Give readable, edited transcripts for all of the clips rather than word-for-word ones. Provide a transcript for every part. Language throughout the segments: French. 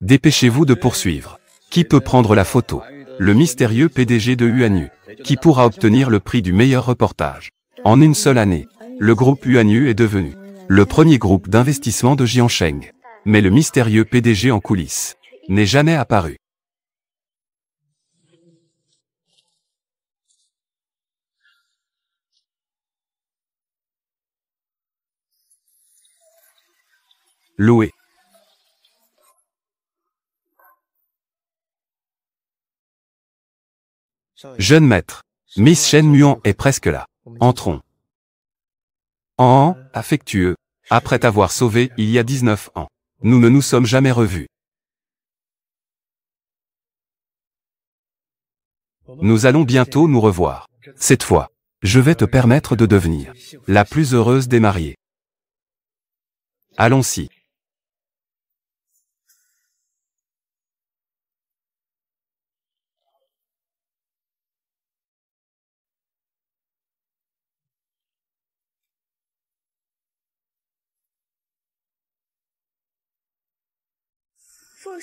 Dépêchez-vous de poursuivre. Qui peut prendre la photo? Le mystérieux PDG de Huanyu. Qui pourra obtenir le prix du meilleur reportage? En une seule année, le groupe Huanyu est devenu le premier groupe d'investissement de Jiansheng. Mais le mystérieux PDG en coulisses n'est jamais apparu. Loué. Jeune maître. Miss Shen Muan est presque là. Entrons. En affectueux. Après t'avoir sauvé il y a 19 ans. Nous ne nous sommes jamais revus. Nous allons bientôt nous revoir. Cette fois, je vais te permettre de devenir la plus heureuse des mariées. Allons-y.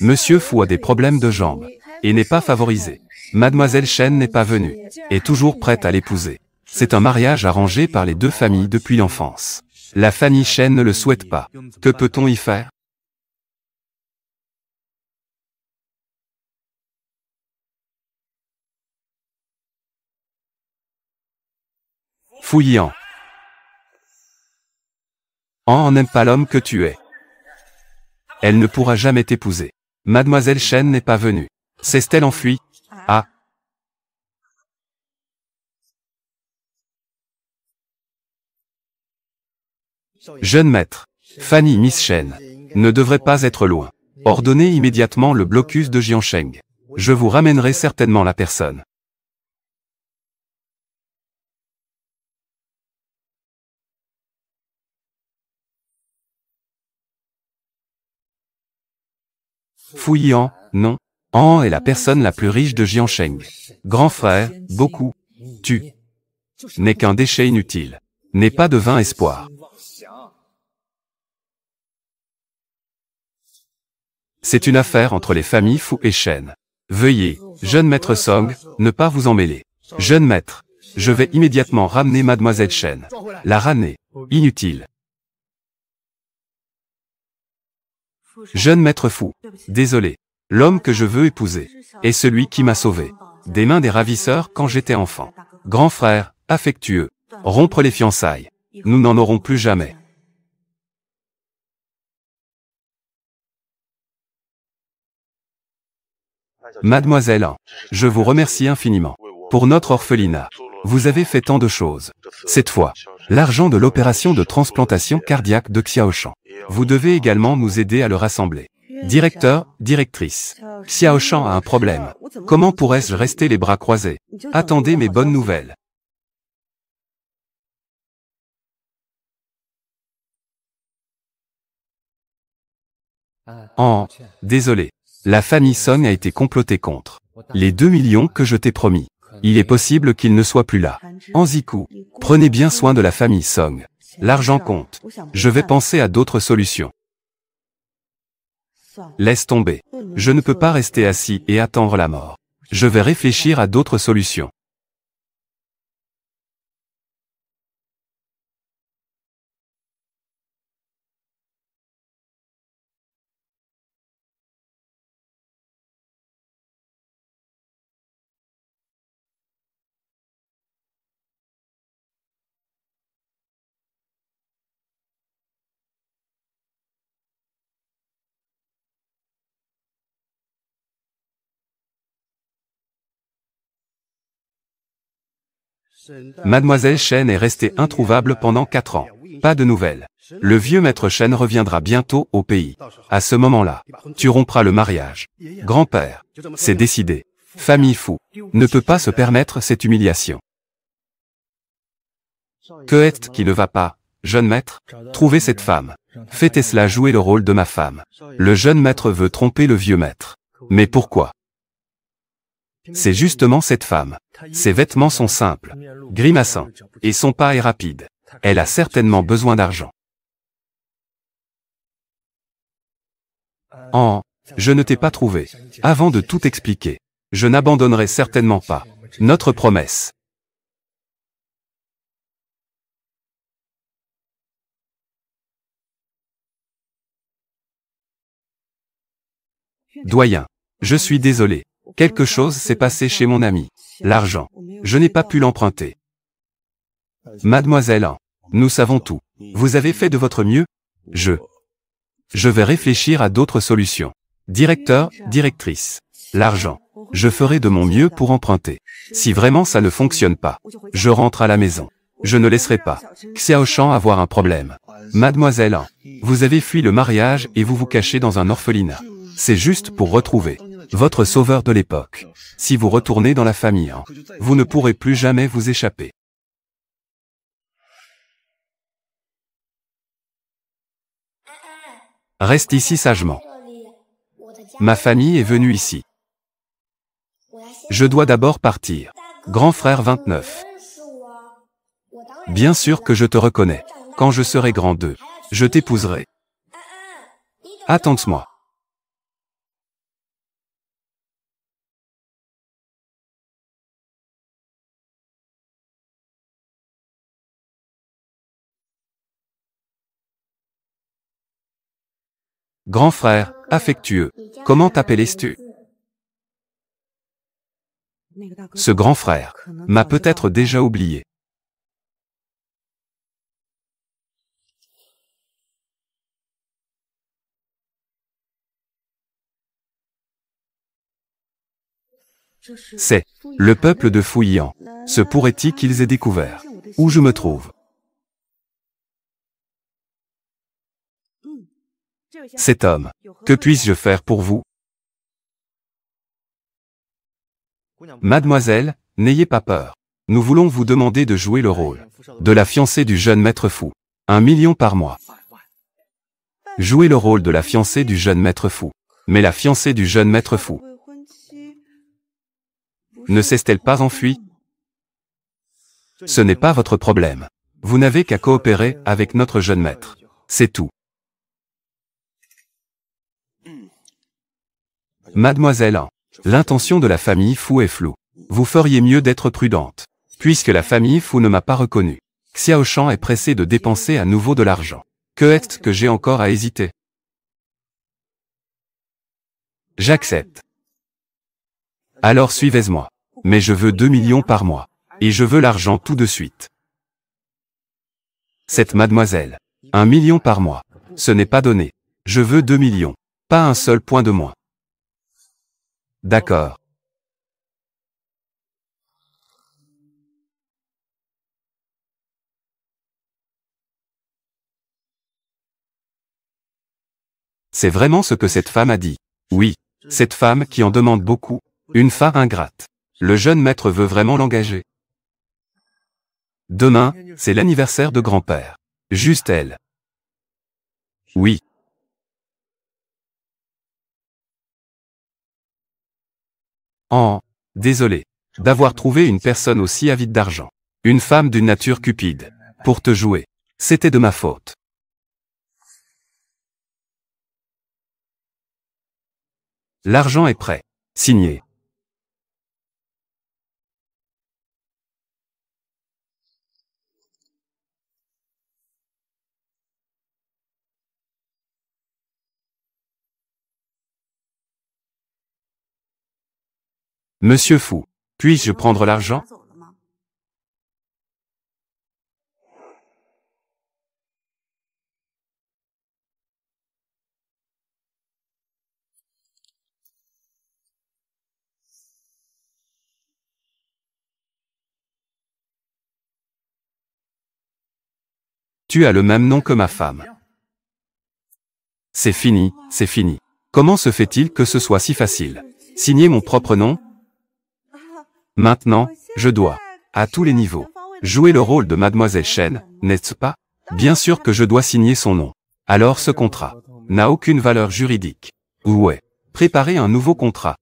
Monsieur Fu a des problèmes de jambes et n'est pas favorisé. Mademoiselle Shen n'est pas venue, est toujours prête à l'épouser. C'est un mariage arrangé par les deux familles depuis l'enfance. La famille Shen ne le souhaite pas. Que peut-on y faire? Fouillant. En n'aime pas l'homme que tu es. Elle ne pourra jamais t'épouser. Mademoiselle Shen n'est pas venue. S'est-elle enfuie? Ah. Jeune maître. Fanny Miss Shen ne devrait pas être loin. Ordonnez immédiatement le blocus de Jiansheng. Je vous ramènerai certainement la personne. Fouillant, non. En est la personne la plus riche de Jiansheng. Grand frère, beaucoup. Tu n'es qu'un déchet inutile. N'aie pas de vain espoir. C'est une affaire entre les familles Fu et Shen. Veuillez, jeune maître Song, ne pas vous en mêler. Jeune maître, je vais immédiatement ramener mademoiselle Shen. La ramener. Inutile. Jeune maître Fu. Désolé. L'homme que je veux épouser est celui qui m'a sauvé des mains des ravisseurs quand j'étais enfant. Grand frère, affectueux. Rompre les fiançailles. Nous n'en aurons plus jamais. Mademoiselle, je vous remercie infiniment. Pour notre orphelinat, vous avez fait tant de choses. Cette fois, l'argent de l'opération de transplantation cardiaque de Xiaoshan. Vous devez également nous aider à le rassembler. Directeur, directrice. Xiaoshan a un problème. Comment pourrais-je rester les bras croisés? Attendez mes bonnes nouvelles. Désolé. La famille Song a été complotée contre les 2 millions que je t'ai promis. Il est possible qu'il ne soit plus là. Ziku, prenez bien soin de la famille Song. L'argent compte. Je vais penser à d'autres solutions. Laisse tomber. Je ne peux pas rester assis et attendre la mort. Je vais réfléchir à d'autres solutions. Mademoiselle Shen est restée introuvable pendant 4 ans. Pas de nouvelles. Le vieux maître Shen reviendra bientôt au pays. À ce moment-là, tu rompras le mariage. Grand-père, c'est décidé. Famille Fu ne peut pas se permettre cette humiliation. Que est-ce qui ne va pas, jeune maître? Trouvez cette femme. Faites cela jouer le rôle de ma femme. Le jeune maître veut tromper le vieux maître. Mais pourquoi? C'est justement cette femme. Ses vêtements sont simples, grimaçants, et son pas est rapide. Elle a certainement besoin d'argent. Je ne t'ai pas trouvé. Avant de tout expliquer, je n'abandonnerai certainement pas notre promesse. Doyen, je suis désolé. Quelque chose s'est passé chez mon ami. L'argent. Je n'ai pas pu l'emprunter. Mademoiselle An, nous savons tout. Vous avez fait de votre mieux? Je vais réfléchir à d'autres solutions. Directeur, directrice. L'argent. Je ferai de mon mieux pour emprunter. Si vraiment ça ne fonctionne pas, je rentre à la maison. Je ne laisserai pas Xiaoshan avoir un problème. Mademoiselle An, vous avez fui le mariage et vous vous cachez dans un orphelinat. C'est juste pour retrouver votre sauveur de l'époque. Si vous retournez dans la famille An, vous ne pourrez plus jamais vous échapper. Reste ici sagement. Ma famille est venue ici. Je dois d'abord partir. Grand frère 29. Bien sûr que je te reconnais. Quand je serai grand 2, je t'épouserai. Attends-moi. Grand frère, affectueux, comment t'appelles-tu? Ce grand frère m'a peut-être déjà oublié. C'est le peuple de Fouillan. Se pourrait-il qu'ils aient découvert où je me trouve? Cet homme, que puis-je faire pour vous? Mademoiselle, n'ayez pas peur. Nous voulons vous demander de jouer le rôle de la fiancée du jeune maître fou. 1 million par mois. Jouez le rôle de la fiancée du jeune maître fou. Mais la fiancée du jeune maître fou ne s'est-elle pas enfuie? Ce n'est pas votre problème. Vous n'avez qu'à coopérer avec notre jeune maître. C'est tout. Mademoiselle An, l'intention de la famille Fou est floue. Vous feriez mieux d'être prudente. Puisque la famille Fou ne m'a pas reconnu. Xiaoshan est pressé de dépenser à nouveau de l'argent. Que est-ce que j'ai encore à hésiter? J'accepte. Alors suivez-moi. Mais je veux 2 millions par mois. Et je veux l'argent tout de suite. Cette mademoiselle. 1 million par mois. Ce n'est pas donné. Je veux 2 millions. Pas un seul point de moins. D'accord. C'est vraiment ce que cette femme a dit. Oui. Cette femme qui en demande beaucoup. Une femme ingrate. Le jeune maître veut vraiment l'engager. Demain, c'est l'anniversaire de grand-père. Juste elle. Oui. Désolé d'avoir trouvé une personne aussi avide d'argent. Une femme d'une nature cupide. Pour te jouer. C'était de ma faute. L'argent est prêt. Signé. Monsieur Fou, puis-je prendre l'argent? Tu as le même nom que ma femme. C'est fini, c'est fini. Comment se fait-il que ce soit si facile? Signer mon propre nom? Maintenant, je dois, à tous les niveaux, jouer le rôle de Mademoiselle Chen, n'est-ce pas? Bien sûr que je dois signer son nom. Alors ce contrat n'a aucune valeur juridique. Ouais. Préparez un nouveau contrat.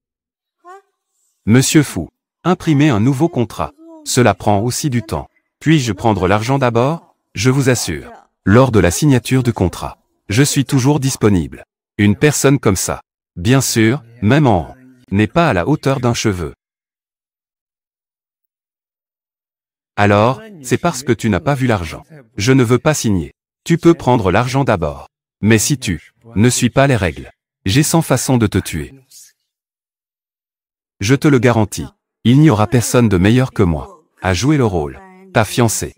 Monsieur Fou, imprimez un nouveau contrat. Cela prend aussi du temps. Puis-je prendre l'argent d'abord? Je vous assure. Lors de la signature du contrat, je suis toujours disponible. Une personne comme ça Bien sûr, même en haut, n'est pas à la hauteur d'un cheveu. Alors, c'est parce que tu n'as pas vu l'argent. Je ne veux pas signer. Tu peux prendre l'argent d'abord. Mais si tu ne suis pas les règles, j'ai 100 façons de te tuer. Je te le garantis. Il n'y aura personne de meilleur que moi à jouer le rôle. Ta fiancée.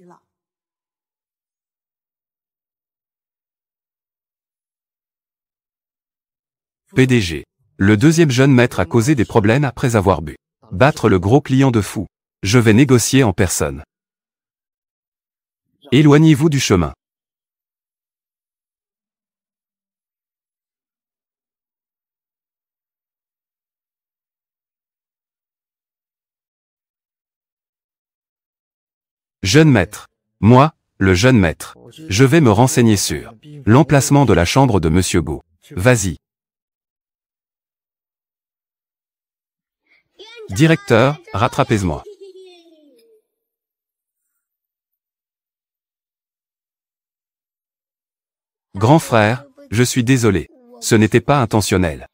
PDG. Le deuxième jeune maître a causé des problèmes après avoir bu. Battre le gros client de fou. Je vais négocier en personne. Éloignez-vous du chemin. Jeune maître. Moi, le jeune maître. Je vais me renseigner sur l'emplacement de la chambre de Monsieur Go. Vas-y. Directeur, rattrapez-moi. Grand frère, je suis désolé. Ce n'était pas intentionnel.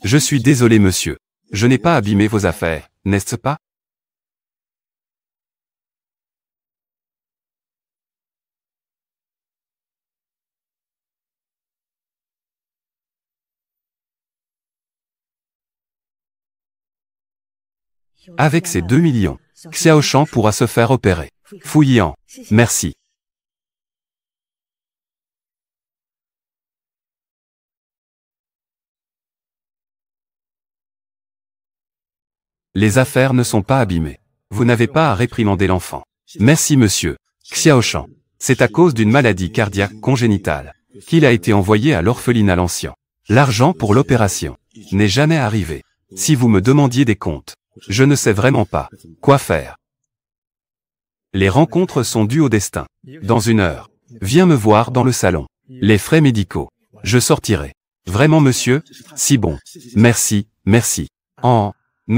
Je suis désolé monsieur. Je n'ai pas abîmé vos affaires, n'est-ce pas? Avec ces 2 millions, Xiaoshan pourra se faire opérer. Fouillant. Merci. Les affaires ne sont pas abîmées. Vous n'avez pas à réprimander l'enfant. Merci monsieur. Xiaoshan. C'est à cause d'une maladie cardiaque congénitale qu'il a été envoyé à l'orphelinat l'ancien. L'argent pour l'opération n'est jamais arrivé. Si vous me demandiez des comptes, je ne sais vraiment pas quoi faire. Les rencontres sont dues au destin. Dans 1 heure, viens me voir dans le salon. Les frais médicaux. Je sortirai. Vraiment monsieur, si bon. Merci, merci. Nous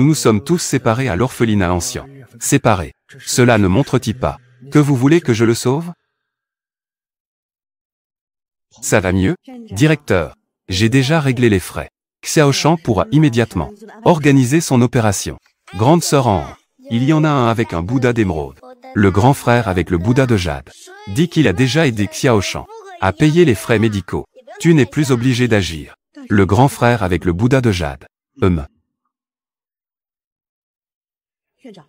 nous sommes tous séparés à l'orphelinat ancien. Séparés. Cela ne montre-t-il pas que vous voulez que je le sauve? Ça va mieux? Directeur, j'ai déjà réglé les frais. Xiaoshan pourra immédiatement organiser son opération. Grande sœur en haut. Il y en a un avec un Bouddha d'émeraude. Le grand frère avec le Bouddha de jade. Dit qu'il a déjà aidé Xiaoshan à payer les frais médicaux. Tu n'es plus obligé d'agir. Le grand frère avec le Bouddha de jade.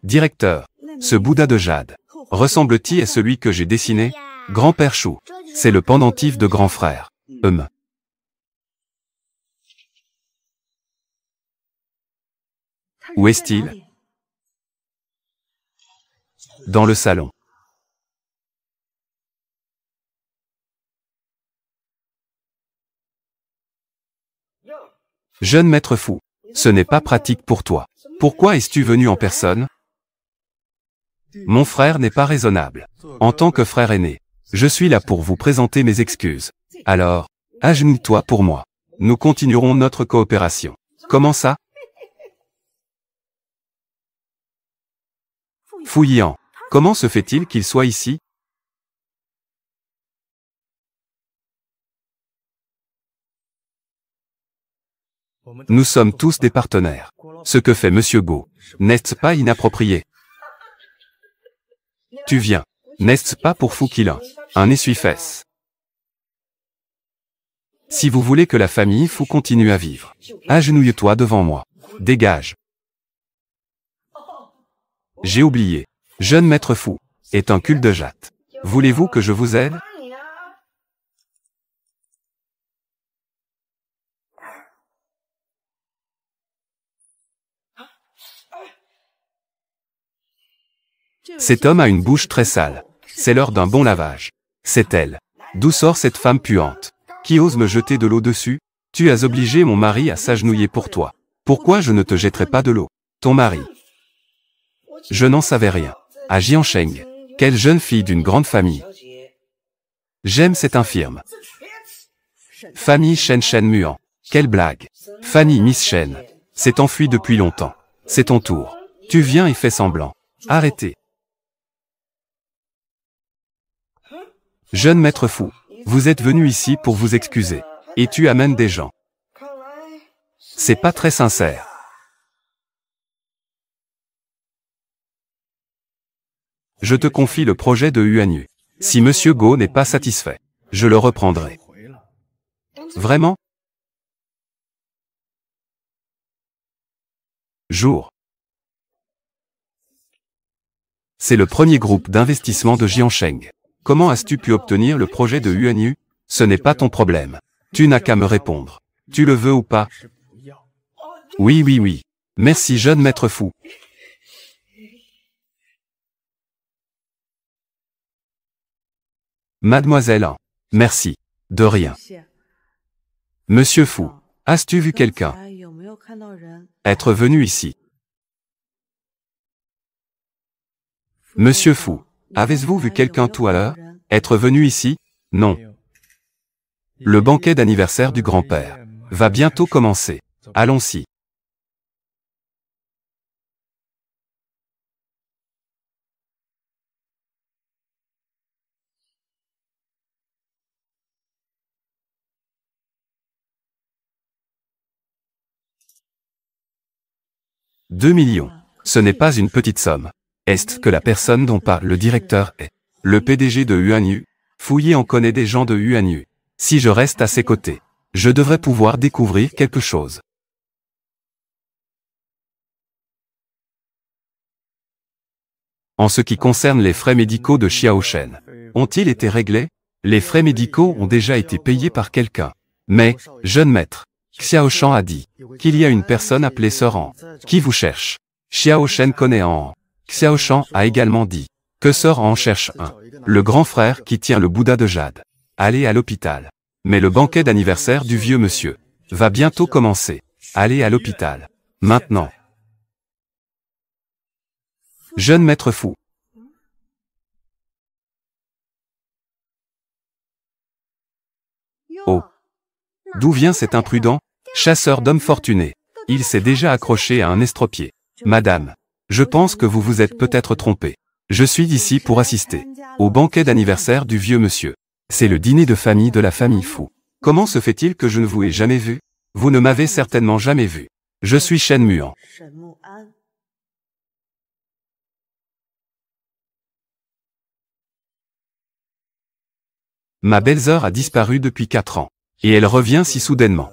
Directeur, ce Bouddha de jade, ressemble-t-il à celui que j'ai dessiné? Grand-père Chou, c'est le pendentif de grand frère. Où est-il? Dans le salon. Jeune maître fou, ce n'est pas pratique pour toi. Pourquoi es-tu venu en personne? Mon frère n'est pas raisonnable. En tant que frère aîné, je suis là pour vous présenter mes excuses. Alors, agenouille-toi pour moi. Nous continuerons notre coopération. Comment ça? Fouillant. Comment se fait-il qu'il soit ici? Nous sommes tous des partenaires. Ce que fait Monsieur Go, n'est-ce pas inapproprié? Tu viens, n'est-ce pas pour Foukilin, un essuie-fesses? Si vous voulez que la famille Fou continue à vivre, agenouille-toi devant moi. Dégage. J'ai oublié. Jeune maître Fou est un cul de jatte. Voulez-vous que je vous aide? Cet homme a une bouche très sale. C'est l'heure d'un bon lavage. C'est elle. D'où sort cette femme puante? Qui ose me jeter de l'eau dessus? Tu as obligé mon mari à s'agenouiller pour toi. Pourquoi je ne te jetterai pas de l'eau? Ton mari. Je n'en savais rien. À Jiansheng. Quelle jeune fille d'une grande famille. J'aime cette infirme. Famille Shen Shen Muan. Quelle blague. Fanny Miss Shen s'est enfuie depuis longtemps. C'est ton tour. Tu viens et fais semblant. Arrêtez. Jeune maître Fou, Vous êtes venu ici pour vous excuser. Et tu amènes des gens. C'est pas très sincère. Je te confie le projet de Huanyu. Si Monsieur Go n'est pas satisfait, je le reprendrai. Vraiment? Jour. C'est le premier groupe d'investissement de Jiansheng. Comment as-tu pu obtenir le projet de Huanyu? Ce n'est pas ton problème. Tu n'as qu'à me répondre. Tu le veux ou pas? Oui, oui, oui. Merci, jeune maître fou. Mademoiselle An. Merci. De rien. Monsieur Fou. As-tu vu quelqu'un être venu ici? Monsieur Fou. Avez-vous vu quelqu'un tout à l'heure être venu ici? Non. Le banquet d'anniversaire du grand-père va bientôt commencer. Allons-y. « 2 millions. Ce n'est pas une petite somme. Est-ce que la personne dont parle le directeur est le PDG de Huanyu? Fouillé en connaît des gens de Huanyu. Si je reste à ses côtés, je devrais pouvoir découvrir quelque chose. En ce qui concerne les frais médicaux de Xiao Shen, ont-ils été réglés? Les frais médicaux ont déjà été payés par quelqu'un. Mais, jeune maître, Xiao Shan a dit qu'il y a une personne appelée Sœur An qui vous cherche. Xiao Shen connaît An. Xiao Shan a également dit que Sœur An cherche le grand frère qui tient le Bouddha de jade. Allez à l'hôpital. Mais le banquet d'anniversaire du vieux monsieur va bientôt commencer. Allez à l'hôpital. Maintenant. Jeune maître fou. Oh. D'où vient cet imprudent chasseur d'hommes fortunés? Il s'est déjà accroché à un estropié. Madame, je pense que vous vous êtes peut-être trompée. Je suis ici pour assister au banquet d'anniversaire du vieux monsieur. C'est le dîner de famille de la famille Fou. Comment se fait-il que je ne vous ai jamais vu? Vous ne m'avez certainement jamais vu. Je suis Shen Muan. Ma belle-sœur a disparu depuis 4 ans. Et elle revient si soudainement.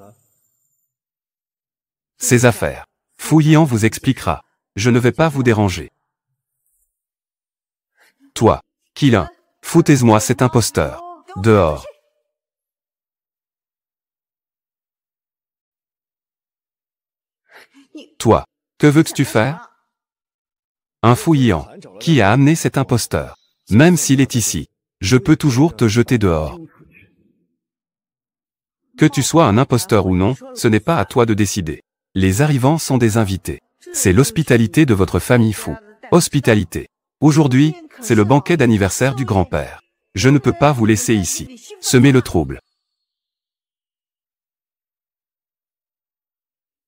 Ses affaires. Fouillant vous expliquera. Je ne vais pas vous déranger. Toi, Qilin, foutez-moi cet imposteur. Dehors. Toi, que veux-tu faire? Un fouillant. Qui a amené cet imposteur? Même s'il est ici, je peux toujours te jeter dehors. Que tu sois un imposteur ou non, ce n'est pas à toi de décider. Les arrivants sont des invités. C'est l'hospitalité de votre famille Fou. Hospitalité. Aujourd'hui, c'est le banquet d'anniversaire du grand-père. Je ne peux pas vous laisser ici. Semer le trouble.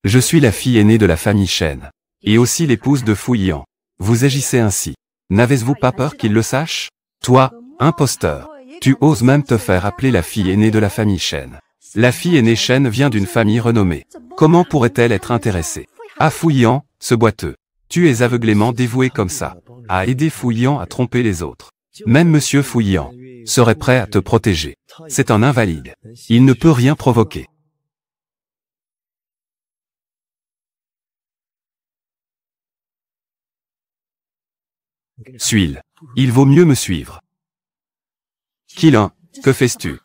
Je suis la fille aînée de la famille Shen. Et aussi l'épouse de Fu Yian. Vous agissez ainsi. N'avez-vous pas peur qu'il le sache? Toi, imposteur. Tu oses même te faire appeler la fille aînée de la famille Shen. La fille aînée Shen vient d'une famille renommée. Comment pourrait-elle être intéressée à Fu Yian, ce boiteux? Tu es aveuglément dévoué comme ça, à aider Fu Yian à tromper les autres. Même Monsieur Fu Yian serait prêt à te protéger. C'est un invalide. Il ne peut rien provoquer. Suis-il? Il vaut mieux me suivre. Qilin, que fais-tu?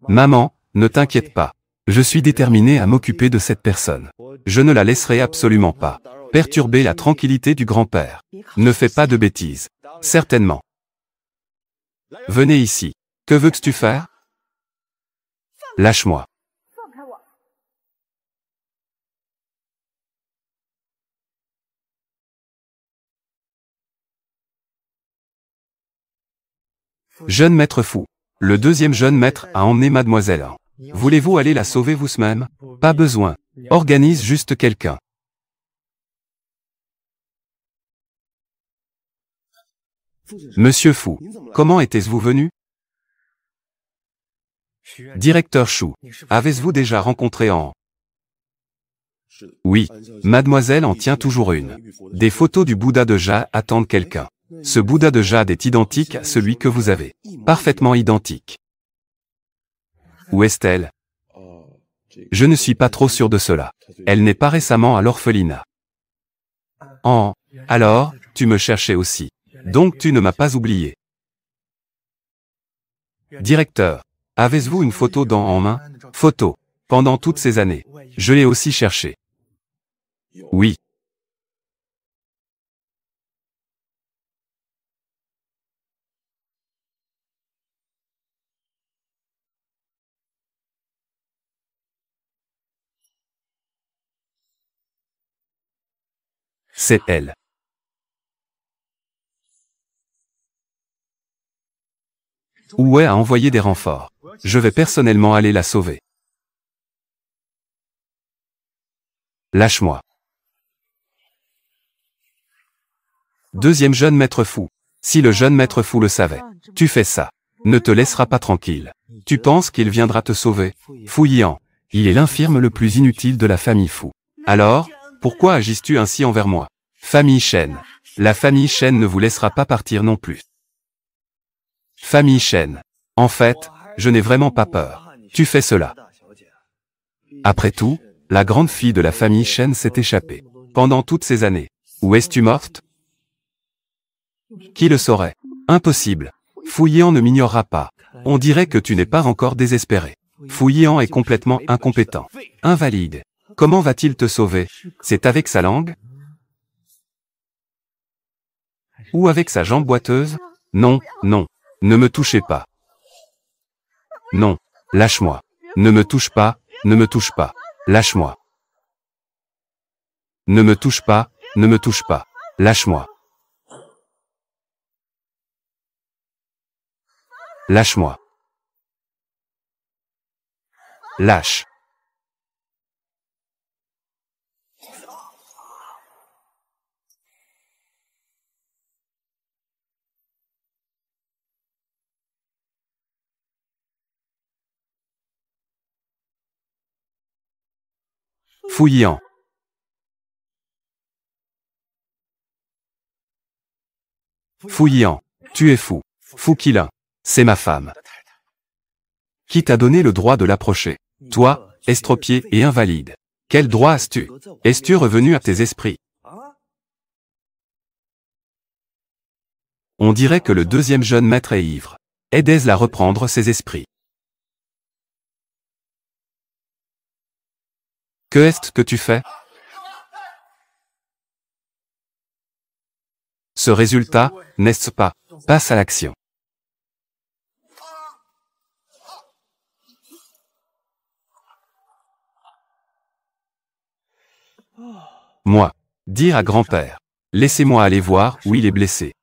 Maman, ne t'inquiète pas. Je suis déterminé à m'occuper de cette personne. Je ne la laisserai absolument pas perturber la tranquillité du grand-père. Ne fais pas de bêtises. Certainement. Venez ici. Que veux-tu faire? Lâche-moi. Jeune maître fou. Le deuxième jeune maître a emmené mademoiselle An. Voulez-vous aller la sauver vous-même? Pas besoin. Organise juste quelqu'un. Monsieur Fu, comment était-vous venu? Directeur Shu, avez-vous déjà rencontré en... Oui, mademoiselle en tient toujours une. Des photos du Bouddha de jade attendent quelqu'un. Ce Bouddha de jade est identique à celui que vous avez. Parfaitement identique. Où est-elle? Je ne suis pas trop sûr de cela. Elle n'est pas récemment à l'orphelinat. Oh, alors, tu me cherchais aussi. Donc tu ne m'as pas oublié. Directeur, avez-vous une photo en main? Photo. Pendant toutes ces années. Je l'ai aussi cherché. Oui. C'est elle. Ouai a envoyé des renforts. Je vais personnellement aller la sauver. Lâche-moi. Deuxième jeune maître fou. Si le jeune maître fou le savait, tu fais ça. Ne te laissera pas tranquille. Tu penses qu'il viendra te sauver? Fu Yian. Il est l'infirme le plus inutile de la famille Fu. Alors, pourquoi agis-tu ainsi envers moi? Famille Shen. La famille Shen ne vous laissera pas partir non plus. Famille Shen. En fait, je n'ai vraiment pas peur. Tu fais cela. Après tout, la grande fille de la famille Shen s'est échappée. Pendant toutes ces années. Où es-tu morte? Qui le saurait? Impossible. Fu Yian ne m'ignorera pas. On dirait que tu n'es pas encore désespéré. Fu Yian est complètement incompétent. Invalide. Comment va-t-il te sauver? C'est avec sa langue? Ou avec sa jambe boiteuse? Non, non. Ne me touchez pas. Non. Lâche-moi. Ne me touche pas, ne me touche pas. Lâche-moi. Ne me touche pas, ne me touche pas. Lâche-moi. Lâche-moi. Lâche. Fu Yian. Fu Yian. Tu es fou. Fu Qilin. C'est ma femme. Qui t'a donné le droit de l'approcher? Toi, estropié et invalide. Quel droit as-tu? Es-tu revenu à tes esprits? On dirait que le deuxième jeune maître est ivre. Aidez-la à reprendre ses esprits. Que est-ce que tu fais? Ce résultat, n'est-ce pas? Passe à l'action. Moi. Dire à grand-père. Laissez-moi aller voir où il est blessé.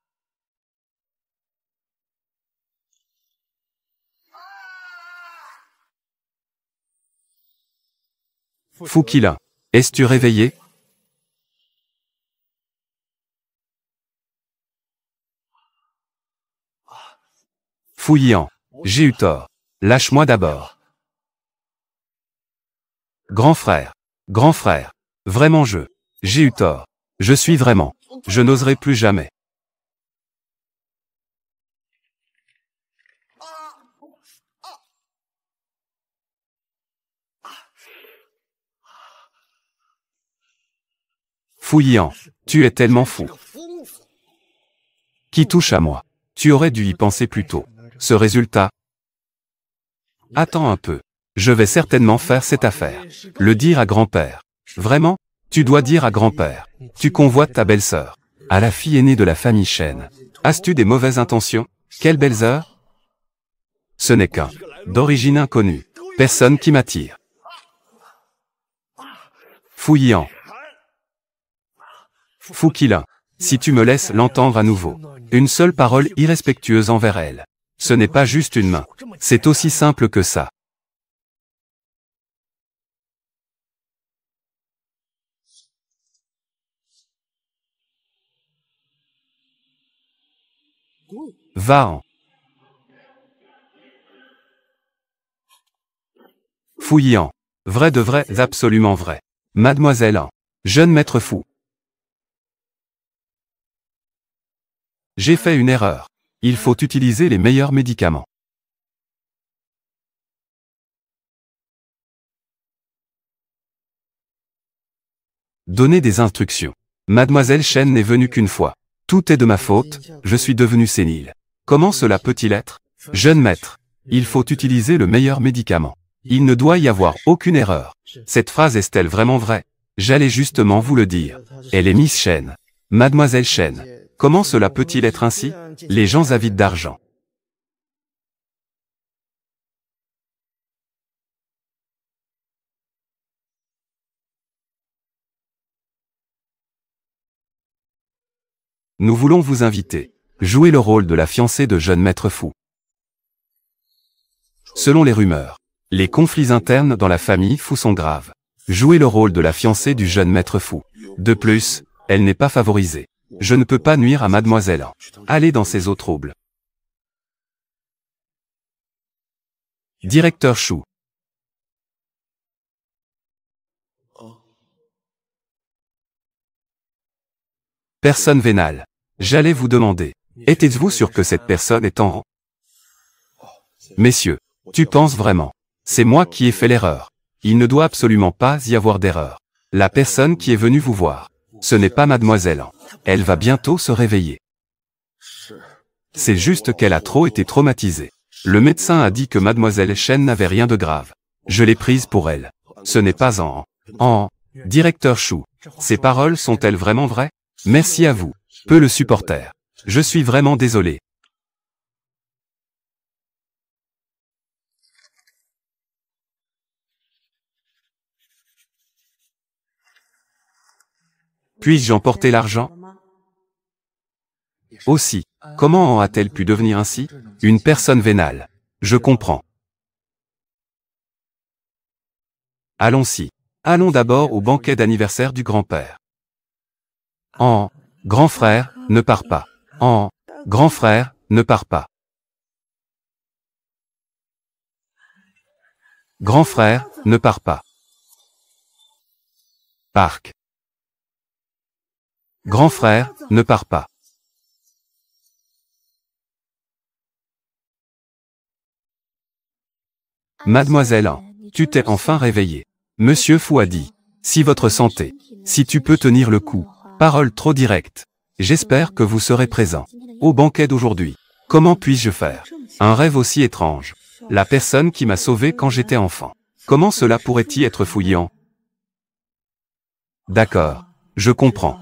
Fu Qilin. Es-tu réveillé? Fu Yian. J'ai eu tort. Lâche-moi d'abord. Grand frère. Grand frère. Vraiment j'ai eu tort. Je suis vraiment. Je n'oserai plus jamais. Fu Yian. Tu es tellement fou. Qui touche à moi? Tu aurais dû y penser plus tôt. Ce résultat. Attends un peu. Je vais certainement faire cette affaire. Le dire à grand-père. Vraiment? Tu dois dire à grand-père. Tu convoites ta belle-sœur. À la fille aînée de la famille Shen. As-tu des mauvaises intentions? Quelle belle-sœur? Ce n'est qu'un. D'origine inconnue. Personne qui m'attire. Fu Yian. Fu Qilin. Si tu me laisses l'entendre à nouveau. Une seule parole irrespectueuse envers elle. Ce n'est pas juste une main. C'est aussi simple que ça. Va-en. Fouillant. Vrai de vrai, absolument vrai. Mademoiselle en. Jeune maître fou. J'ai fait une erreur. Il faut utiliser les meilleurs médicaments. Donner des instructions. Mademoiselle Chen n'est venue qu'une fois. Tout est de ma faute, je suis devenu sénile. Comment cela peut-il être? Jeune maître. Il faut utiliser le meilleur médicament. Il ne doit y avoir aucune erreur. Cette phrase est-elle vraiment vraie? J'allais justement vous le dire. Elle est Miss Chen. Mademoiselle Chen. Comment cela peut-il être ainsi? Les gens avides d'argent. Nous voulons vous inviter. Jouer le rôle de la fiancée de jeune maître fou. Selon les rumeurs, les conflits internes dans la famille fou sont graves. Jouer le rôle de la fiancée du jeune maître fou. De plus, elle n'est pas favorisée. Je ne peux pas nuire à mademoiselle en. Allez dans ces eaux troubles. Directeur Chou. Personne vénale. J'allais vous demander. Êtes-vous sûr que cette personne est en rang? Messieurs, tu penses vraiment? C'est moi qui ai fait l'erreur. Il ne doit absolument pas y avoir d'erreur. La personne qui est venue vous voir, ce n'est pas mademoiselle en. Elle va bientôt se réveiller. C'est juste qu'elle a trop été traumatisée. Le médecin a dit que mademoiselle Chen n'avait rien de grave. Je l'ai prise pour elle. Ce n'est pas en. Directeur Chou. Ces paroles sont-elles vraiment vraies? Merci à vous. Peu le supporter. Je suis vraiment désolé. Puis-je emporter l'argent? Aussi, comment en a-t-elle pu devenir ainsi? Une personne vénale. Je comprends. Allons-y. Allons d'abord au banquet d'anniversaire du grand-père. Grand frère, ne pars pas. Grand frère, ne pars pas. Grand frère, ne pars pas. Parc. Grand frère, ne pars pas. Mademoiselle An, tu t'es enfin réveillée. Monsieur Fou a dit. Si votre santé, si tu peux tenir le coup. Parole trop directe. J'espère que vous serez présent. Au banquet d'aujourd'hui. Comment puis-je faire? Un rêve aussi étrange. La personne qui m'a sauvé quand j'étais enfant. Comment cela pourrait-il être fouillant? D'accord. Je comprends.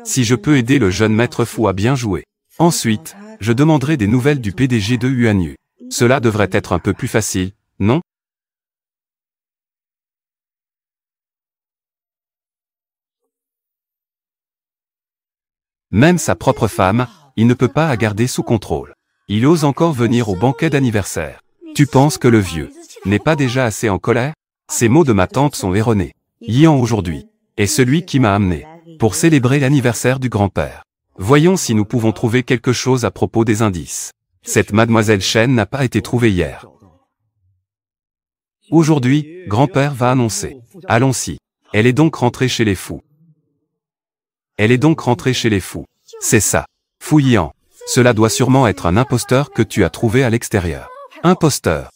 Si je peux aider le jeune maître fou à bien jouer. Ensuite, je demanderai des nouvelles du PDG de Yuanyu. Cela devrait être un peu plus facile, non? Même sa propre femme, il ne peut pas la garder sous contrôle. Il ose encore venir au banquet d'anniversaire. Tu penses que le vieux n'est pas déjà assez en colère? Ces mots de ma tante sont erronés. Yan aujourd'hui est celui qui m'a amené pour célébrer l'anniversaire du grand-père. Voyons si nous pouvons trouver quelque chose à propos des indices. Cette mademoiselle Chen n'a pas été trouvée hier. Aujourd'hui, grand-père va annoncer. Allons-y. Elle est donc rentrée chez les fous. Elle est donc rentrée chez les fous. C'est ça. Fouillant. Cela doit sûrement être un imposteur que tu as trouvé à l'extérieur. Imposteur.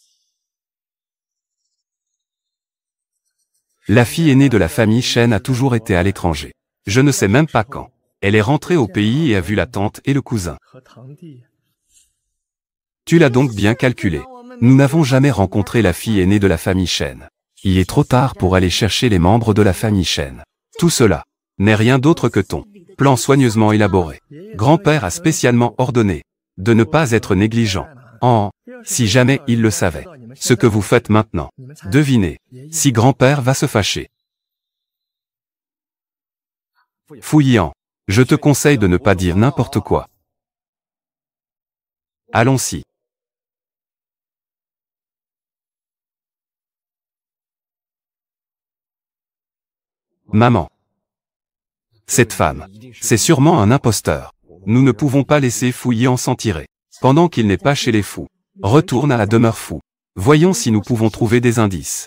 La fille aînée de la famille Chen a toujours été à l'étranger. Je ne sais même pas quand. Elle est rentrée au pays et a vu la tante et le cousin. Tu l'as donc bien calculé. Nous n'avons jamais rencontré la fille aînée de la famille Chen. Il est trop tard pour aller chercher les membres de la famille Chen. Tout cela n'est rien d'autre que ton plan soigneusement élaboré. Grand-père a spécialement ordonné de ne pas être négligent. Si jamais il le savait. Ce que vous faites maintenant. Devinez, si grand-père va se fâcher. Fouillant. Je te conseille de ne pas dire n'importe quoi. Allons-y. Maman. Cette femme, c'est sûrement un imposteur. Nous ne pouvons pas laisser Fu Yian s'en tirer. Pendant qu'il n'est pas chez les fous, retourne à la demeure fou. Voyons si nous pouvons trouver des indices.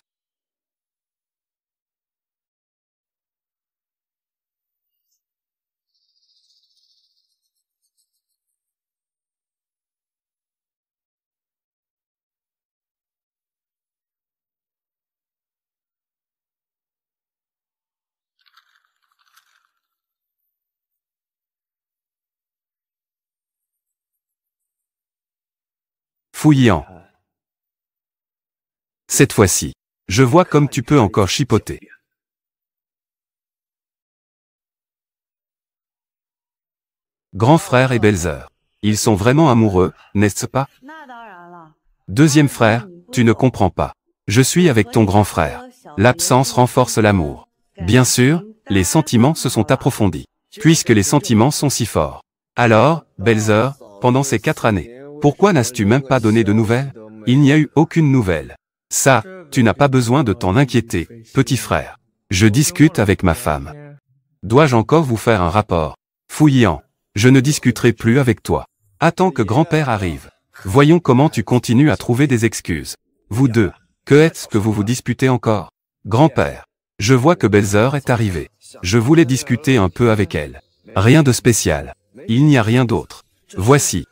Fu Yian. Cette fois-ci, je vois comme tu peux encore chipoter. Grand frère et belle-sœur. Ils sont vraiment amoureux, n'est-ce pas? Deuxième frère, tu ne comprends pas. Je suis avec ton grand frère. L'absence renforce l'amour. Bien sûr, les sentiments se sont approfondis. Puisque les sentiments sont si forts. Alors, belle-sœur, pendant ces 4 années, pourquoi n'as-tu même pas donné de nouvelles? Il n'y a eu aucune nouvelle. Ça, tu n'as pas besoin de t'en inquiéter, petit frère. Je discute avec ma femme. Dois-je encore vous faire un rapport? Fu Yian, je ne discuterai plus avec toi. Attends que grand-père arrive. Voyons comment tu continues à trouver des excuses. Vous deux, que est-ce que vous vous disputez encore? Grand-père, je vois que belle-sœur est arrivée. Je voulais discuter un peu avec elle. Rien de spécial. Il n'y a rien d'autre. Voici.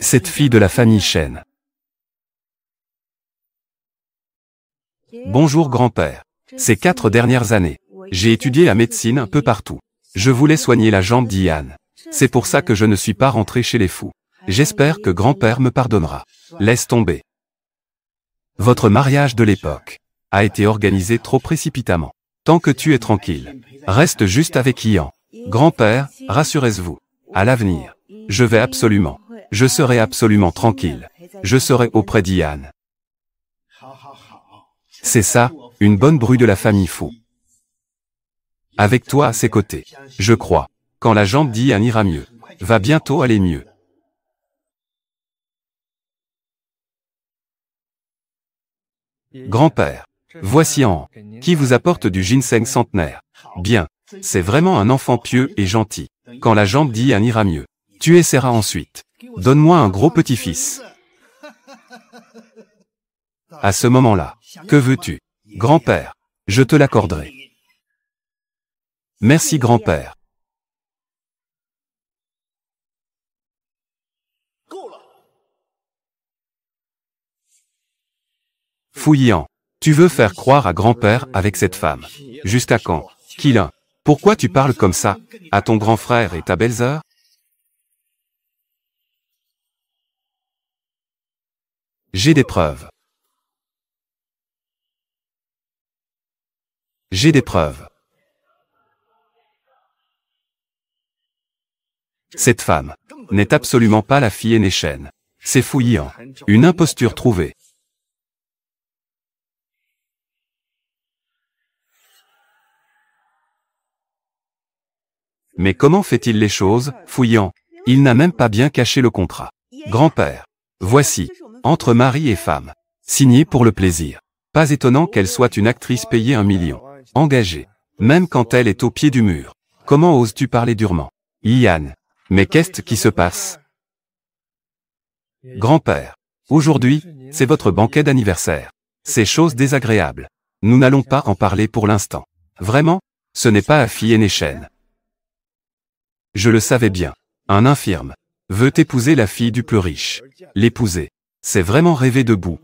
Cette fille de la famille Shen. Bonjour grand-père. Ces 4 dernières années, j'ai étudié la médecine un peu partout. Je voulais soigner la jambe d'Ian. C'est pour ça que je ne suis pas rentré chez les fous. J'espère que grand-père me pardonnera. Laisse tomber. Votre mariage de l'époque a été organisé trop précipitamment. Tant que tu es tranquille, reste juste avec Ian. Grand-père, rassurez-vous. À l'avenir, je serai absolument tranquille. Je serai auprès d'Ian. C'est ça, une bonne bru de la famille fou. Avec toi à ses côtés, je crois, quand la jambe d'Ian ira mieux, va bientôt aller mieux. Grand-père, voici An, qui vous apporte du ginseng centenaire. Bien, c'est vraiment un enfant pieux et gentil. Quand la jambe d'Ian ira mieux, tu essaieras ensuite. Donne-moi un gros petit-fils. À ce moment-là, que veux-tu? Grand-père, je te l'accorderai. Merci grand-père. Fu Yian, tu veux faire croire à grand-père avec cette femme. Jusqu'à quand? Qilin, pourquoi tu parles comme ça? À ton grand frère et ta belle-sœur? J'ai des preuves. J'ai des preuves. Cette femme n'est absolument pas la fille aînée Shen. C'est Fu Yian. Une imposture trouvée. Mais comment fait-il les choses, Fu Yian? Il n'a même pas bien caché le contrat. Grand-père, voici, entre mari et femme, signé pour le plaisir. Pas étonnant qu'elle soit une actrice payée 1 million. Engagée. Même quand elle est au pied du mur. Comment oses-tu parler durement? Ian. Mais qu'est-ce qui se passe? Grand-père. Aujourd'hui, c'est votre banquet d'anniversaire. C'est chose désagréable. Nous n'allons pas en parler pour l'instant. Vraiment? Ce n'est pas la fille aînée Shen. Je le savais bien. Un infirme veut épouser la fille du plus riche. L'épouser. C'est vraiment rêver debout.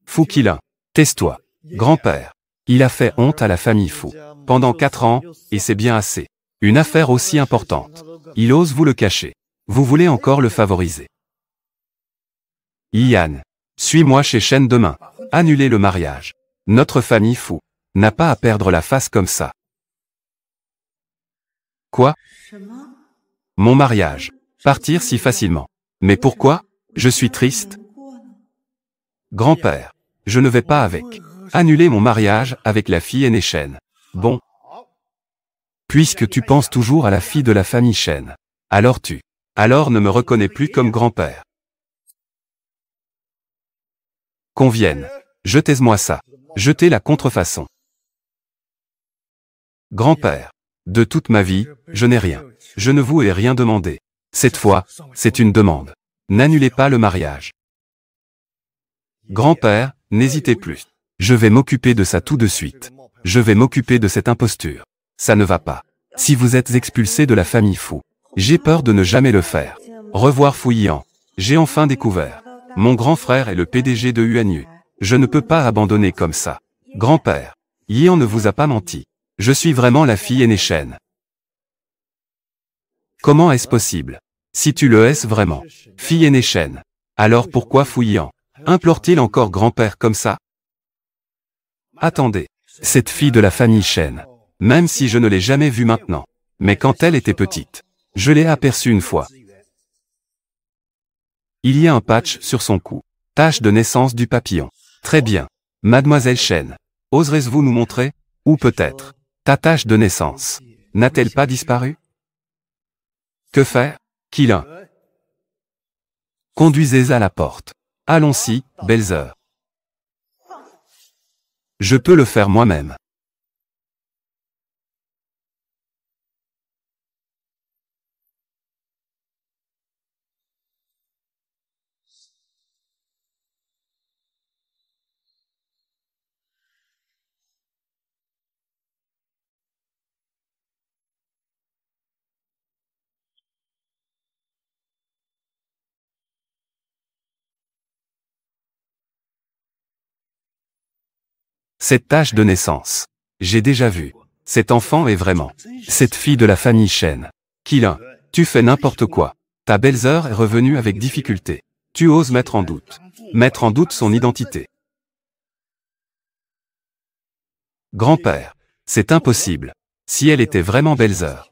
Fu Qilin. Tais-toi. Grand-père. Il a fait honte à la famille Fu. Pendant 4 ans, et c'est bien assez. Une affaire aussi importante. Il ose vous le cacher. Vous voulez encore le favoriser. Ian. Suis-moi chez Shen demain. Annulez le mariage. Notre famille Fu n'a pas à perdre la face comme ça. Quoi? Mon mariage. Partir si facilement. Mais pourquoi? Je suis triste. Grand-père. Je ne vais pas avec. Annuler mon mariage avec la fille aînée Shen. Bon. Puisque tu penses toujours à la fille de la famille Shen. Alors ne me reconnais plus comme grand-père. Qu'on vienne. Jetez-moi ça. Jetez la contrefaçon. Grand-père. De toute ma vie, je n'ai rien. Je ne vous ai rien demandé. Cette fois, c'est une demande. N'annulez pas le mariage. Grand-père, n'hésitez plus. Je vais m'occuper de ça tout de suite. Je vais m'occuper de cette imposture. Ça ne va pas. Si vous êtes expulsé de la famille Fu, j'ai peur de ne jamais le faire. Revoir Fu Yian. J'ai enfin découvert. Mon grand frère est le PDG de Yuanyu. Je ne peux pas abandonner comme ça. Grand-père, Yian ne vous a pas menti. Je suis vraiment la fille aînée Shen. Comment est-ce possible? Si tu le es vraiment, fille aînée Shen, alors pourquoi Fu Yian implore-t-il encore grand-père comme ça? Attendez, cette fille de la famille Shen, même si je ne l'ai jamais vue maintenant, mais quand elle était petite, je l'ai aperçue une fois. Il y a un patch sur son cou, tache de naissance du papillon. Très bien. Mademoiselle Shen, oserez-vous nous montrer? Ou peut-être, ta tache de naissance, n'a-t-elle pas disparu? Que faire? Qilin. Conduisez à la porte. Allons-y, belles heures. Je peux le faire moi-même. Cette tache de naissance. J'ai déjà vu. Cet enfant est vraiment cette fille de la famille Shen. Qilin, tu fais n'importe quoi. Ta belle-sœur est revenue avec difficulté. Tu oses mettre en doute son identité. Grand-père, c'est impossible. Si elle était vraiment belle-sœur.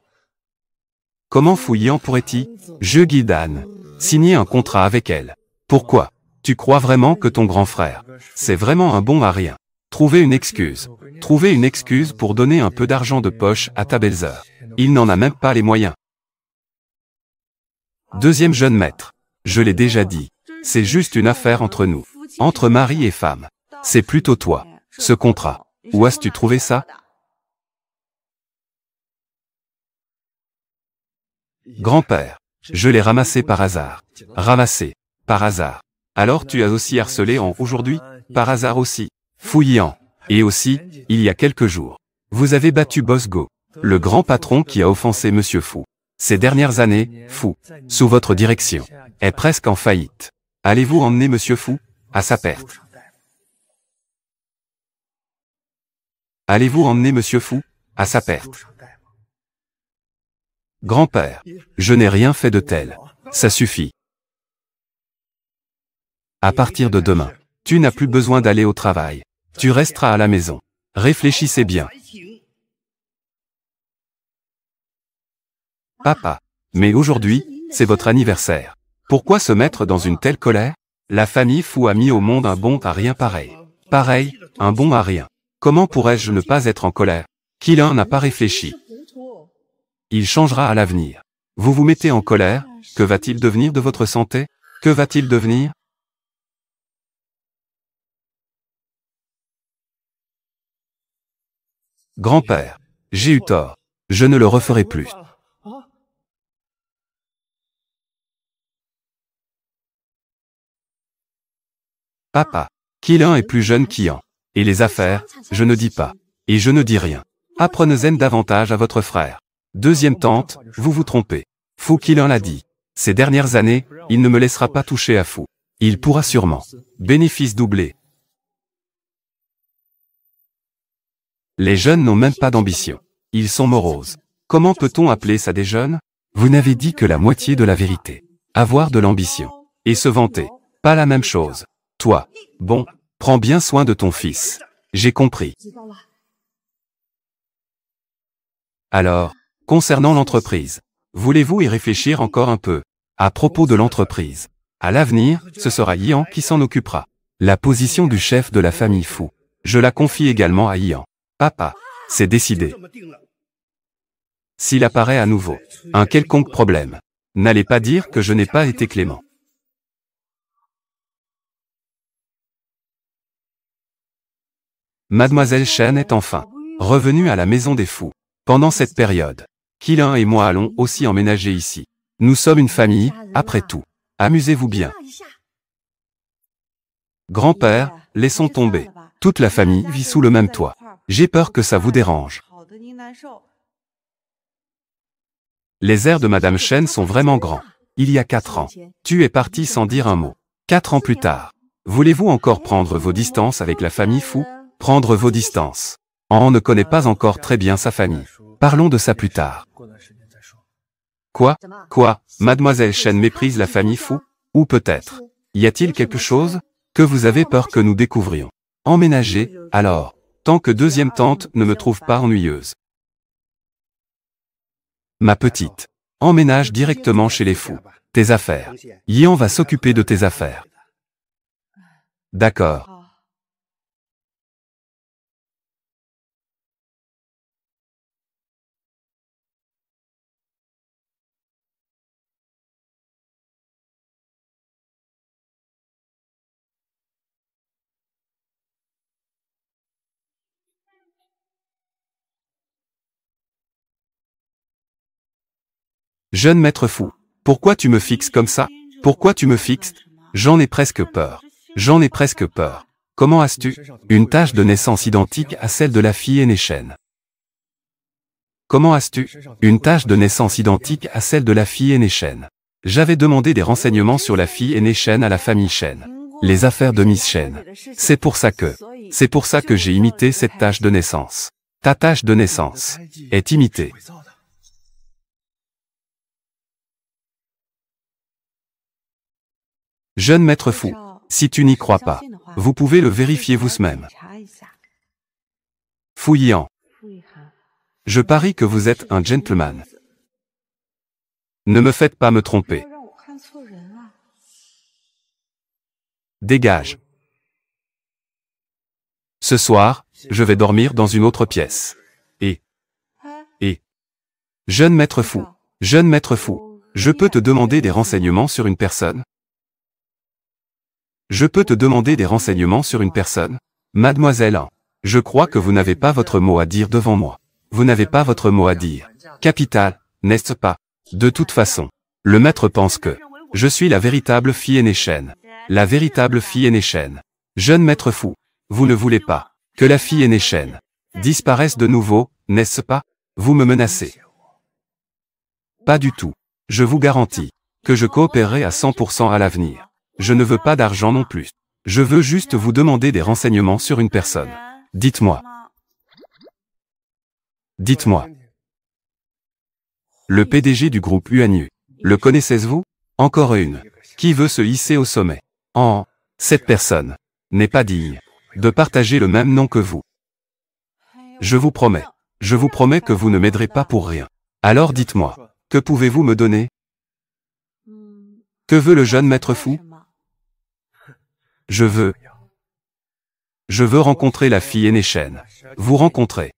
Comment Fu Yian pourrait-il, je Guidan, signer un contrat avec elle? Pourquoi? Tu crois vraiment que ton grand frère, c'est vraiment un bon à rien? Trouvez une excuse. Trouvez une excuse pour donner un peu d'argent de poche à ta belle-sœur. Il n'en a même pas les moyens. Deuxième jeune maître. Je l'ai déjà dit. C'est juste une affaire entre nous. Entre mari et femme. C'est plutôt toi. Ce contrat. Où as-tu trouvé ça? Grand-père. Je l'ai ramassé par hasard. Ramassé. Par hasard. Alors tu as aussi harcelé en aujourd'hui? Par hasard aussi. Fu Yian. Et aussi, il y a quelques jours. Vous avez battu Boss Go. Le grand patron qui a offensé Monsieur Fu. Ces dernières années, Fu, sous votre direction, est presque en faillite. Allez-vous emmener Monsieur Fu à sa perte? Allez-vous emmener Monsieur Fu à sa perte? Grand-père, je n'ai rien fait de tel. Ça suffit. À partir de demain, tu n'as plus besoin d'aller au travail. Tu resteras à la maison. Réfléchissez bien. Papa. Mais aujourd'hui, c'est votre anniversaire. Pourquoi se mettre dans une telle colère? La famille Fu a mis au monde un bon à rien pareil. Pareil, un bon à rien. Comment pourrais-je ne pas être en colère? Qilin n'a pas réfléchi. Il changera à l'avenir. Vous vous mettez en colère, que va-t-il devenir de votre santé? Que va-t-il devenir? Grand-père, j'ai eu tort. Je ne le referai plus. Papa, Qilin est plus jeune qu'Ian. Et les affaires, je ne dis pas. Et je ne dis rien. Apprenez-en davantage à votre frère. Deuxième tante, vous vous trompez. Fu Qilin l'a dit. Ces dernières années, il ne me laissera pas toucher à Fu. Il pourra sûrement. Bénéfice doublé. Les jeunes n'ont même pas d'ambition. Ils sont moroses. Comment peut-on appeler ça des jeunes? Vous n'avez dit que la moitié de la vérité. Avoir de l'ambition. Et se vanter. Pas la même chose. Toi. Bon, prends bien soin de ton fils. J'ai compris. Alors, concernant l'entreprise, voulez-vous y réfléchir encore un peu? À propos de l'entreprise. À l'avenir, ce sera Yian qui s'en occupera. La position du chef de la famille Fu. Je la confie également à Yian. Papa, c'est décidé. S'il apparaît à nouveau un quelconque problème, n'allez pas dire que je n'ai pas été clément. Mademoiselle Chen est enfin revenue à la maison des fous. Pendant cette période, Qilin et moi allons aussi emménager ici. Nous sommes une famille, après tout. Amusez-vous bien. Grand-père, laissons tomber. Toute la famille vit sous le même toit. J'ai peur que ça vous dérange. Les airs de Madame Chen sont vraiment grands. Il y a 4 ans, tu es parti sans dire un mot. 4 ans plus tard, voulez-vous encore prendre vos distances avec la famille fou? Prendre vos distances. On ne connaît pas encore très bien sa famille. Parlons de ça plus tard. Quoi? Mademoiselle Chen méprise la famille fou? Ou peut-être, y a-t-il quelque chose que vous avez peur que nous découvrions? Emménager, alors, tant que deuxième tante ne me trouve pas ennuyeuse. Ma petite, emménage directement chez les fous. Tes affaires. Yan va s'occuper de tes affaires. D'accord. Jeune maître fou, pourquoi tu me fixes comme ça? Pourquoi tu me fixes? J'en ai presque peur. J'en ai presque peur. Comment as-tu une tache de naissance identique à celle de la fille aînée Chen? Comment as-tu une tache de naissance identique à celle de la fille aînée Chen? J'avais demandé des renseignements sur la fille aînée Chen à la famille Chen. Les affaires de Miss Chen. C'est pour ça que j'ai imité cette tache de naissance. Ta tache de naissance est imitée. Jeune maître fou, si tu n'y crois pas, vous pouvez le vérifier vous-même. Fu Yan. Je parie que vous êtes un gentleman. Ne me faites pas me tromper. Dégage. Ce soir, je vais dormir dans une autre pièce. Et. Jeune maître fou, je peux te demander des renseignements sur une personne? Je peux te demander des renseignements sur une personne? Mademoiselle, je crois que vous n'avez pas votre mot à dire devant moi. Vous n'avez pas votre mot à dire. Capitale, n'est-ce pas? De toute façon, le maître pense que je suis la véritable fille aînée Chen. La véritable fille aînée Chen. Jeune maître fou, vous ne voulez pas que la fille aînée Chen disparaisse de nouveau, n'est-ce pas? Vous me menacez. Pas du tout. Je vous garantis que je coopérerai à 100% à l'avenir. Je ne veux pas d'argent non plus. Je veux juste vous demander des renseignements sur une personne. Dites-moi. Dites-moi. Le PDG du groupe Yuanyu. Le connaissez-vous? Encore une. Qui veut se hisser au sommet? Cette personne n'est pas digne de partager le même nom que vous. Je vous promets que vous ne m'aiderez pas pour rien. Alors dites-moi, que pouvez-vous me donner? Que veut le jeune maître fou? Je veux rencontrer la fille aînée Chen. Vous rencontrer.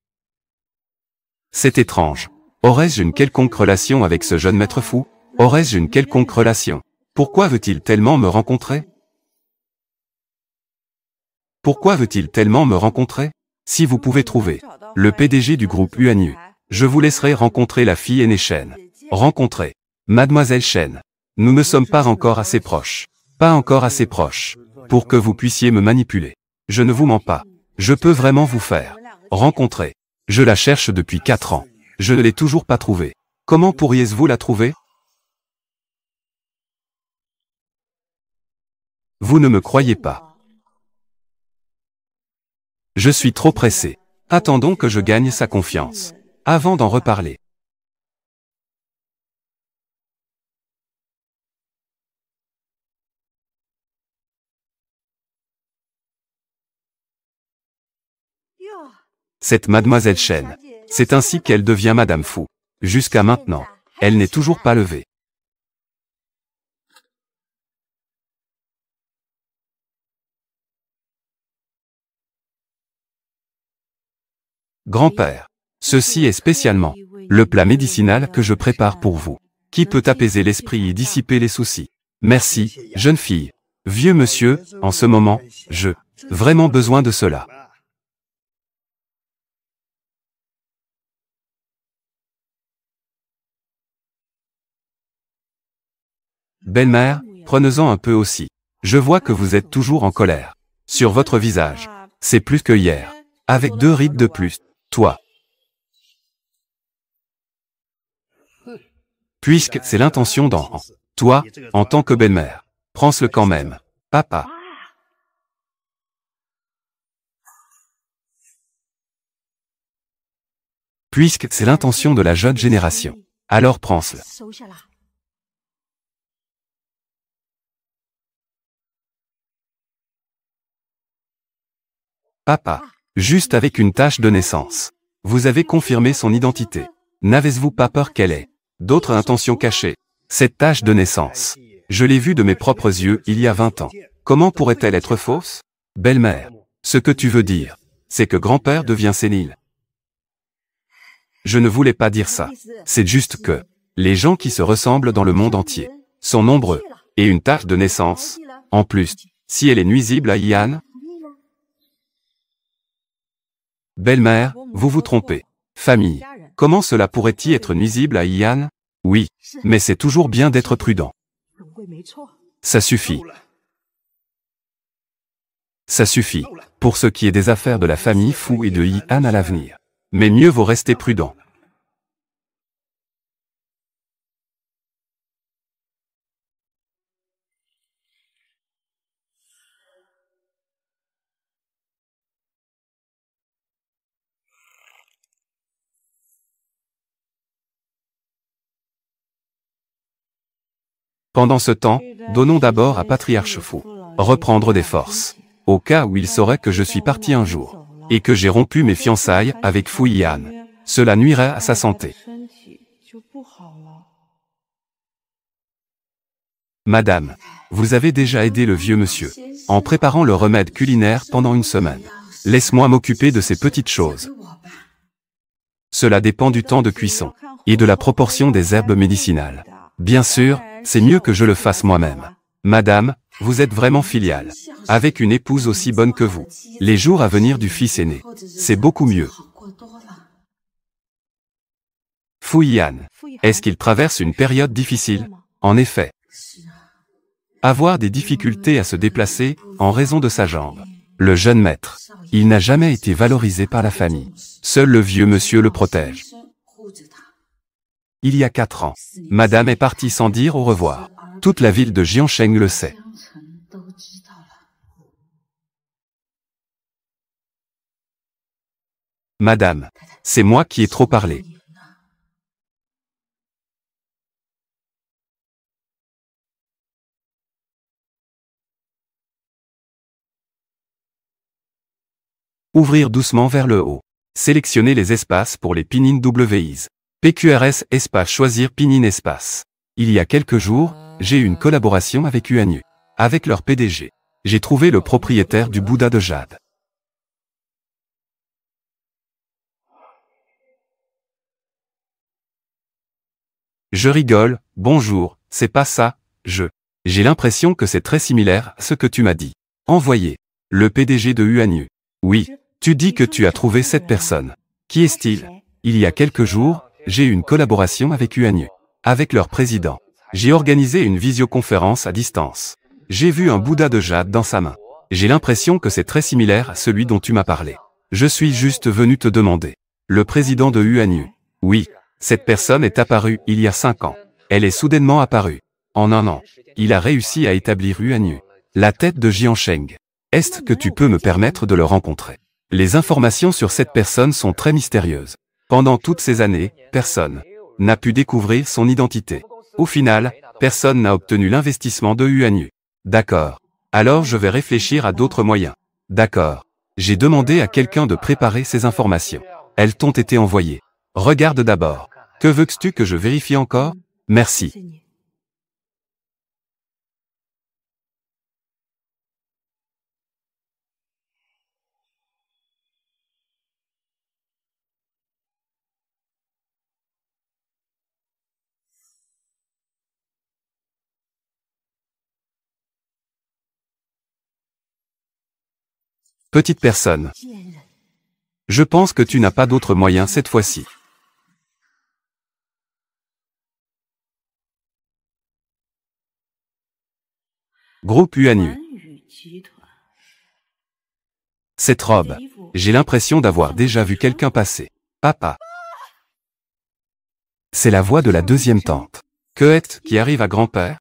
C'est étrange. Aurais-je une quelconque relation avec ce jeune maître fou? Aurais-je une quelconque relation? Pourquoi veut-il tellement me rencontrer? Pourquoi veut-il tellement me rencontrer? Si vous pouvez trouver le PDG du groupe Yuanyu, je vous laisserai rencontrer la fille aînée Chen. Rencontrer Mademoiselle Chen. Nous ne sommes pas encore assez proches. Pas encore assez proches pour que vous puissiez me manipuler. Je ne vous mens pas. Je peux vraiment vous faire rencontrer. Je la cherche depuis 4 ans. Je ne l'ai toujours pas trouvée. Comment pourriez-vous la trouver? Vous ne me croyez pas. Je suis trop pressé. Attendons que je gagne sa confiance avant d'en reparler. Cette Mademoiselle Chen, c'est ainsi qu'elle devient Madame Fou. Jusqu'à maintenant, elle n'est toujours pas levée. Grand-père, ceci est spécialement le plat médicinal que je prépare pour vous, qui peut apaiser l'esprit et dissiper les soucis. Merci, jeune fille. Vieux monsieur, en ce moment, vraiment besoin de cela. Belle-mère, prenez-en un peu aussi. Je vois que vous êtes toujours en colère. Sur votre visage. C'est plus que hier. Avec 2 rides de plus. Toi. Puisque c'est l'intention d'en. Toi, en tant que belle-mère. Prends-le quand même. Papa. Puisque c'est l'intention de la jeune génération. Alors prends-le. Papa. Juste avec une tâche de naissance. Vous avez confirmé son identité. N'avez-vous pas peur qu'elle ait d'autres intentions cachées? Cette tâche de naissance. Je l'ai vue de mes propres yeux il y a 20 ans. Comment pourrait-elle être fausse? Belle-mère. Ce que tu veux dire, c'est que grand-père devient sénile. Je ne voulais pas dire ça. C'est juste que les gens qui se ressemblent dans le monde entier sont nombreux. Et une tâche de naissance, en plus, si elle est nuisible à Ian. Belle-mère, vous vous trompez. Famille. Comment cela pourrait-il être nuisible à Ian? Oui, mais c'est toujours bien d'être prudent. Ça suffit. Ça suffit. Pour ce qui est des affaires de la famille Fu et de Ian à l'avenir. Mais mieux vaut rester prudent. Pendant ce temps, donnons d'abord à Patriarche Fu reprendre des forces. Au cas où il saurait que je suis parti un jour, et que j'ai rompu mes fiançailles avec Fu Yan, cela nuirait à sa santé. Madame, vous avez déjà aidé le vieux monsieur, en préparant le remède culinaire pendant une semaine. Laisse-moi m'occuper de ces petites choses. Cela dépend du temps de cuisson, et de la proportion des herbes médicinales. Bien sûr, c'est mieux que je le fasse moi-même. Madame, vous êtes vraiment filiale. Avec une épouse aussi bonne que vous. Les jours à venir du fils aîné. C'est beaucoup mieux. Fu Yan. Est-ce qu'il traverse une période difficile? En effet. Avoir des difficultés à se déplacer, en raison de sa jambe. Le jeune maître. Il n'a jamais été valorisé par la famille. Seul le vieux monsieur le protège. Il y a 4 ans, Madame est partie sans dire au revoir. Toute la ville de Jiansheng le sait. Madame, c'est moi qui ai trop parlé. Ouvrir doucement vers le haut. Sélectionner les espaces pour les pinines WIS. PQRS espace choisir pinine espace. Il y a quelques jours, j'ai eu une collaboration avec UANU. Avec leur PDG. J'ai trouvé le propriétaire du Bouddha de Jade. Je rigole, bonjour, c'est pas ça, J'ai l'impression que c'est très similaire à ce que tu m'as dit. Envoyé. Le PDG de UANU. Oui, tu dis que tu as trouvé cette personne. Qui est-il? Il y a quelques jours, j'ai eu une collaboration avec UANU. Avec leur président. J'ai organisé une visioconférence à distance. J'ai vu un Bouddha de jade dans sa main. J'ai l'impression que c'est très similaire à celui dont tu m'as parlé. Je suis juste venu te demander. Le président de UANU. Oui, cette personne est apparue il y a 5 ans. Elle est soudainement apparue. En un an, il a réussi à établir UANU. La tête de Jiansheng. Est-ce que tu peux me permettre de le rencontrer? Les informations sur cette personne sont très mystérieuses. Pendant toutes ces années, personne n'a pu découvrir son identité. Au final, personne n'a obtenu l'investissement de UANU. D'accord. Alors je vais réfléchir à d'autres moyens. D'accord. J'ai demandé à quelqu'un de préparer ces informations. Elles t'ont été envoyées. Regarde d'abord. Que veux-tu que je vérifie encore? Merci. Petite personne. Je pense que tu n'as pas d'autre moyen cette fois-ci. Groupe UANU. Cette robe, j'ai l'impression d'avoir déjà vu quelqu'un passer. Papa. C'est la voix de la deuxième tante. Queuette qui arrive à grand-père.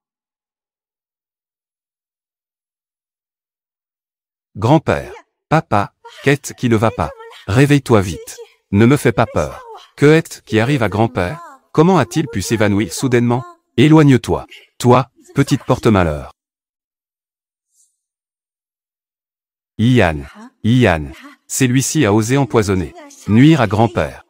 Grand-père. Papa, Quête qui ne va pas. Réveille-toi vite. Ne me fais pas peur. Queuette qui arrive à grand-père. Comment a-t-il pu s'évanouir soudainement? Éloigne-toi. Toi, petite porte-malheur. Ian. Ian. Celui-ci a osé empoisonner. Nuire à grand-père.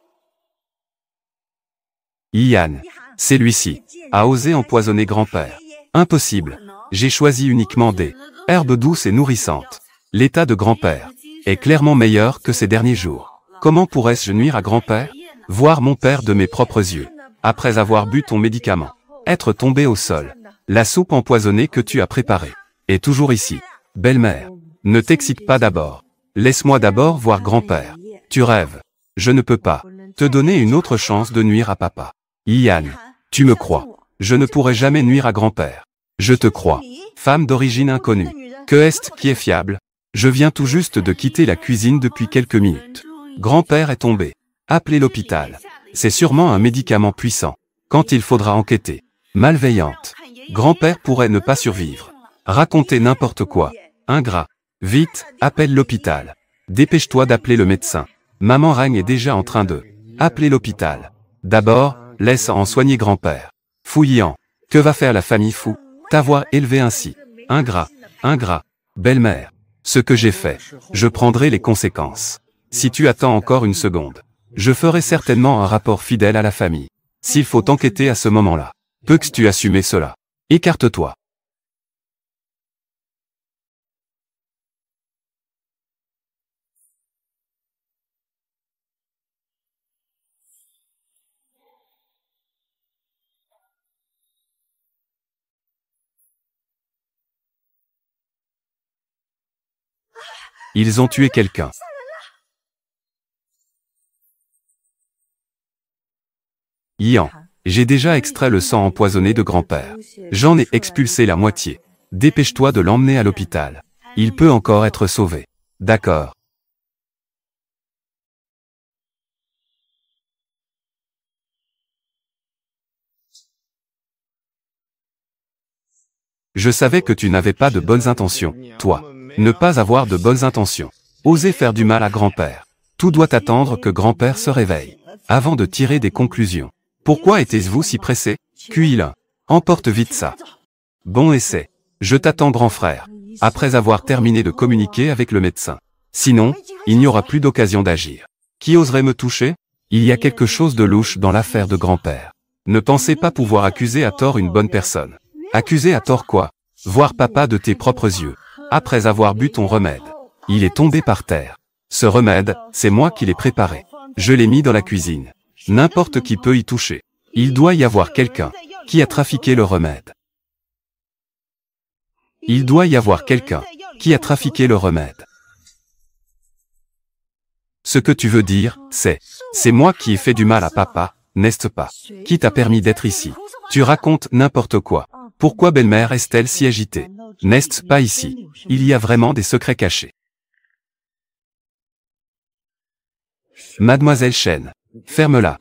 Ian. Celui-ci a osé empoisonner grand-père. Impossible. J'ai choisi uniquement des herbes douces et nourrissantes. L'état de grand-père est clairement meilleur que ces derniers jours. Comment pourrais-je nuire à grand-père? Voir mon père de mes propres yeux. Après avoir bu ton médicament. Être tombé au sol. La soupe empoisonnée que tu as préparée est toujours ici. Belle-mère. Ne t'excite pas d'abord. Laisse-moi d'abord voir grand-père. Tu rêves. Je ne peux pas te donner une autre chance de nuire à papa. Ian. Tu me crois. Je ne pourrai jamais nuire à grand-père. Je te crois. Femme d'origine inconnue. Que est-ce qui est fiable? Je viens tout juste de quitter la cuisine depuis quelques minutes. Grand-père est tombé. Appelez l'hôpital. C'est sûrement un médicament puissant. Quand il faudra enquêter. Malveillante. Grand-père pourrait ne pas survivre. Raconter n'importe quoi. Ingrat. Vite, appelle l'hôpital. Dépêche-toi d'appeler le médecin. Maman Rang est déjà en train de appeler l'hôpital. D'abord, laisse en soigner grand-père. Fouillant. Que va faire la famille fou? T'avoir élevé ainsi. Ingrat. Ingrat. Belle-mère. Ce que j'ai fait. Je prendrai les conséquences. Si tu attends encore une seconde. Je ferai certainement un rapport fidèle à la famille. S'il faut enquêter à ce moment-là. Peux-tu assumer cela? Écarte-toi. Ils ont tué quelqu'un. Ian. J'ai déjà extrait le sang empoisonné de grand-père. J'en ai expulsé la moitié. Dépêche-toi de l'emmener à l'hôpital. Il peut encore être sauvé. D'accord. Je savais que tu n'avais pas de bonnes intentions, toi. Ne pas avoir de bonnes intentions. Oser faire du mal à grand-père. Tout doit attendre que grand-père se réveille. Avant de tirer des conclusions. Pourquoi étiez-vous si pressé? Cueille-le. Emporte vite ça. Bon essai. Je t'attends grand frère. Après avoir terminé de communiquer avec le médecin. Sinon, il n'y aura plus d'occasion d'agir. Qui oserait me toucher? Il y a quelque chose de louche dans l'affaire de grand-père. Ne pensez pas pouvoir accuser à tort une bonne personne. Accuser à tort quoi? Voir papa de tes propres yeux. Après avoir bu ton remède. Il est tombé par terre. Ce remède, c'est moi qui l'ai préparé. Je l'ai mis dans la cuisine. N'importe qui peut y toucher. Il doit y avoir quelqu'un qui a trafiqué le remède. Il doit y avoir quelqu'un qui a trafiqué le remède. Ce que tu veux dire, c'est moi qui ai fait du mal à papa, n'est-ce pas? Qui t'a permis d'être ici? Tu racontes n'importe quoi. Pourquoi belle-mère est-elle si agitée? N'est-ce pas ici? Il y a vraiment des secrets cachés. Mademoiselle Chen, ferme-la.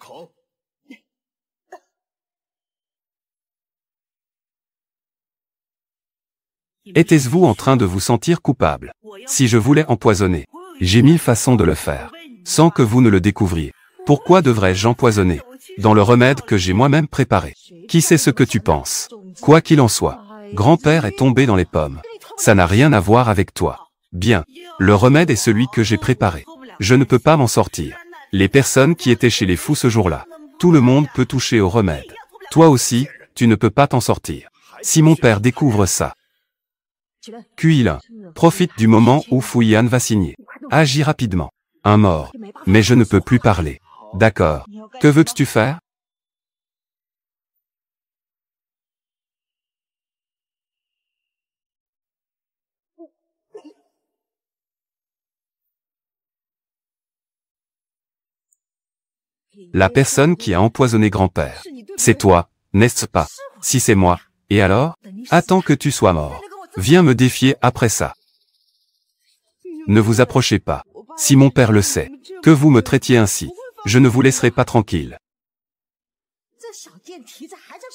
Étiez-vous en train de vous sentir coupable? Si je voulais empoisonner, j'ai mille façons de le faire, sans que vous ne le découvriez. Pourquoi devrais-je empoisonner? Dans le remède que j'ai moi-même préparé. Qui sait ce que tu penses? Quoi qu'il en soit, grand-père est tombé dans les pommes. Ça n'a rien à voir avec toi. Bien, le remède est celui que j'ai préparé. Je ne peux pas m'en sortir. Les personnes qui étaient chez les fous ce jour-là, tout le monde peut toucher au remède. Toi aussi, tu ne peux pas t'en sortir. Si mon père découvre ça, Cueille-le. Profite du moment où Fouyan va signer. Agis rapidement. Un mort. Mais je ne peux plus parler. D'accord. Que veux-tu faire? La personne qui a empoisonné grand-père. C'est toi, n'est-ce pas? Si c'est moi. Et alors? Attends que tu sois mort. Viens me défier après ça. Ne vous approchez pas. Si mon père le sait, que vous me traitiez ainsi, je ne vous laisserai pas tranquille.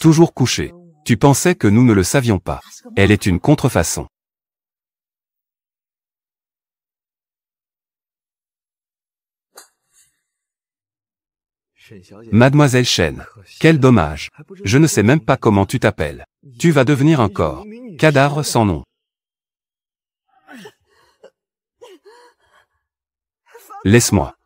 Toujours couché. Tu pensais que nous ne le savions pas. Elle est une contrefaçon. Mademoiselle Chen, quel dommage. Je ne sais même pas comment tu t'appelles. Tu vas devenir un corps. Cadavre sans nom. Laisse-moi.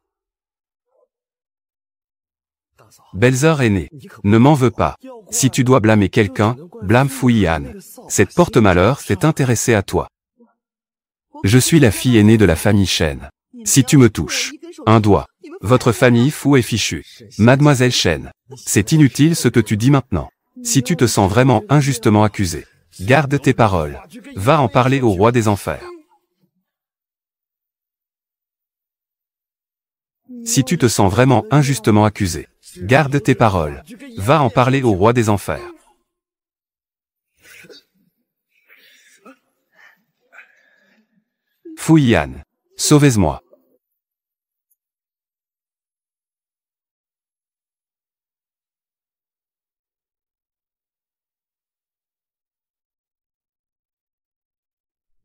Belzeur aîné, ne m'en veux pas. Si tu dois blâmer quelqu'un, blâme Fu Yihan. Cette porte-malheur s'est intéressée à toi. Je suis la fille aînée de la famille Chen. Si tu me touches, un doigt, votre famille Fu est fichue. Mademoiselle Chen, c'est inutile ce que tu dis maintenant. Si tu te sens vraiment injustement accusé, garde tes paroles. Va en parler au roi des enfers. Si tu te sens vraiment injustement accusé, garde tes paroles. Va en parler au roi des enfers. Fu Yihan, sauvez-moi.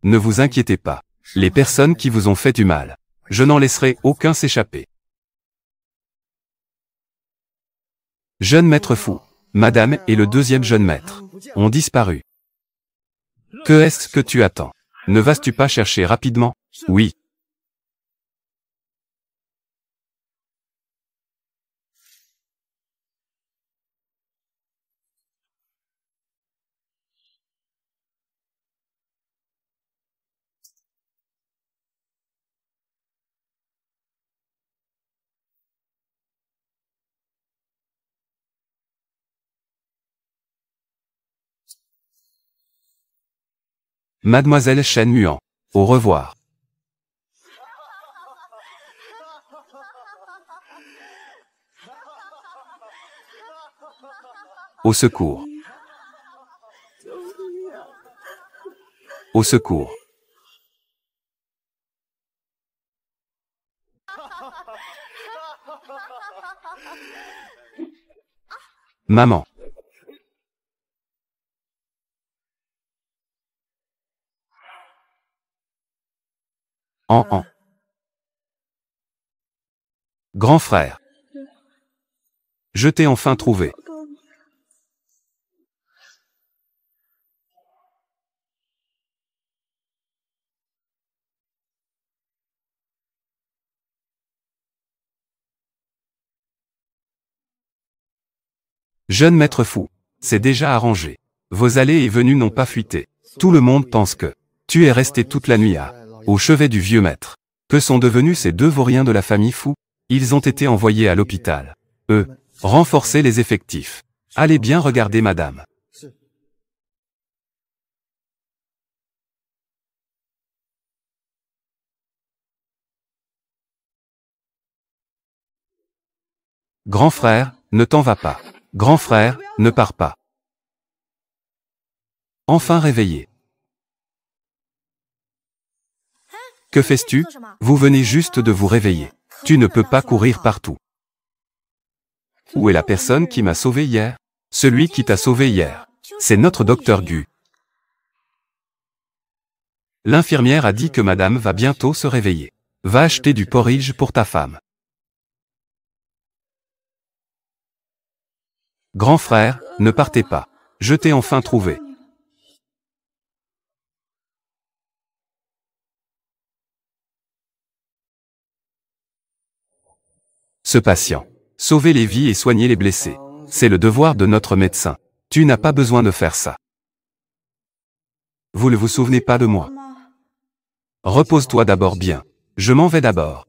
Ne vous inquiétez pas. Les personnes qui vous ont fait du mal, je n'en laisserai aucun s'échapper. Jeune maître fou, madame et le deuxième jeune maître ont disparu. Que est-ce que tu attends? Ne vas-tu pas chercher rapidement? Oui. Mademoiselle Chen Muan, au revoir. Au secours. Au secours. Maman. En. Grand frère. Je t'ai enfin trouvé. Jeune maître fou. C'est déjà arrangé. Vos allées et venues n'ont pas fuité. Tout le monde pense que tu es resté toute la nuit au chevet du vieux maître. Que sont devenus ces deux vauriens de la famille fou? Ils ont été envoyés à l'hôpital. Renforcez les effectifs. Allez bien regarder madame. Grand frère, ne t'en va pas. Grand frère, ne pars pas. Enfin réveillé. Que fais-tu? Vous venez juste de vous réveiller. Tu ne peux pas courir partout. Où est la personne qui m'a sauvé hier? Celui qui t'a sauvé hier. C'est notre docteur Gu. L'infirmière a dit que madame va bientôt se réveiller. Va acheter du porridge pour ta femme. Grand frère, ne partez pas. Je t'ai enfin trouvé. Ce patient. Sauver les vies et soigner les blessés. C'est le devoir de notre médecin. Tu n'as pas besoin de faire ça. Vous ne vous souvenez pas de moi. Repose-toi d'abord bien. Je m'en vais d'abord.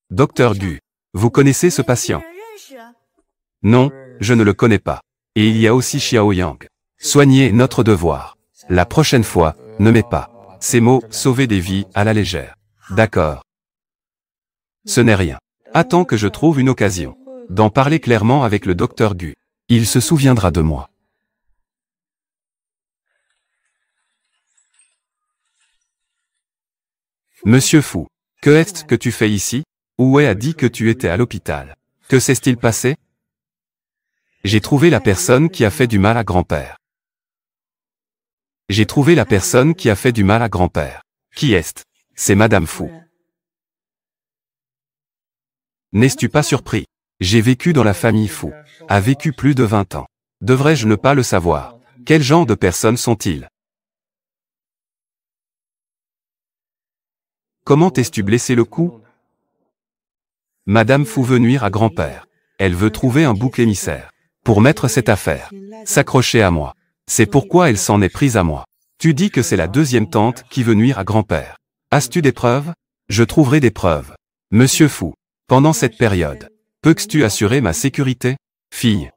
Docteur Gu. Vous connaissez ce patient? Non, je ne le connais pas. Et il y a aussi Xiao Yang. Soigner est notre devoir. La prochaine fois, ne mets pas ces mots « sauver des vies » à la légère. D'accord. Ce n'est rien. Attends que je trouve une occasion d'en parler clairement avec le docteur Gu. Il se souviendra de moi. Monsieur Fou, que est-ce que tu fais ici? Oué a dit que tu étais à l'hôpital. Que s'est-il passé? J'ai trouvé la personne qui a fait du mal à grand-père. J'ai trouvé la personne qui a fait du mal à grand-père. Qui est-ce? C'est Madame Fou. N'es-tu pas surpris? J'ai vécu dans la famille Fou. A vécu plus de 20 ans. Devrais-je ne pas le savoir? Quel genre de personnes sont-ils? Comment t'es-tu blessé le cou? Madame Fou veut nuire à grand-père. Elle veut trouver un bouc émissaire. Pour mettre cette affaire. S'accrocher à moi. C'est pourquoi elle s'en est prise à moi. Tu dis que c'est la deuxième tante qui veut nuire à grand-père. As-tu des preuves? Je trouverai des preuves. Monsieur Fou. Pendant cette période. Peux-tu assurer ma sécurité? Fille.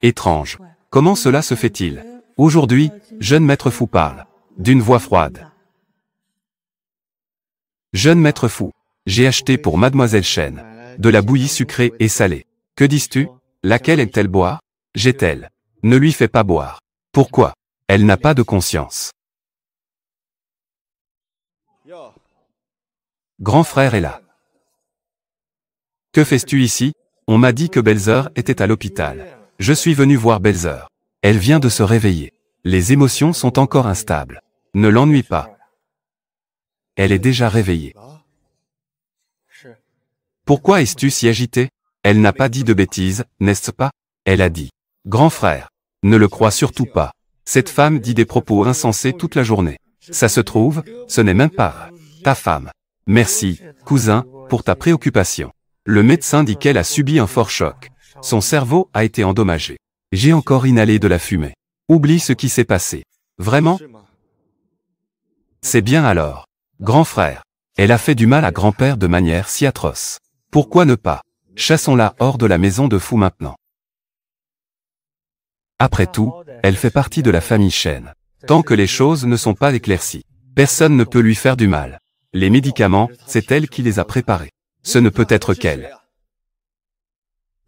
Étrange. Comment cela se fait-il? Aujourd'hui, jeune maître Fou parle. D'une voix froide. Jeune maître Fou. J'ai acheté pour mademoiselle Chen. De la bouillie sucrée et salée. Que dis-tu? Laquelle aime-t-elle boire? J'ai-elle. Ne lui fais pas boire. Pourquoi? Elle n'a pas de conscience. Grand frère est là. Que fais-tu ici? On m'a dit que Belzer était à l'hôpital. Je suis venu voir Belzer. Elle vient de se réveiller. Les émotions sont encore instables. Ne l'ennuie pas. Elle est déjà réveillée. Pourquoi es-tu si agité? Elle n'a pas dit de bêtises, n'est-ce pas? Elle a dit. Grand frère. Ne le crois surtout pas. Cette femme dit des propos insensés toute la journée. Ça se trouve, ce n'est même pas ta femme. Merci, cousin, pour ta préoccupation. Le médecin dit qu'elle a subi un fort choc. Son cerveau a été endommagé. J'ai encore inhalé de la fumée. Oublie ce qui s'est passé. Vraiment? C'est bien alors. Grand frère. Elle a fait du mal à grand-père de manière si atroce. Pourquoi ne pas? Chassons-la hors de la maison de Fou maintenant. Après tout, elle fait partie de la famille Chen. Tant que les choses ne sont pas éclaircies, personne ne peut lui faire du mal. Les médicaments, c'est elle qui les a préparés. Ce ne peut être qu'elle.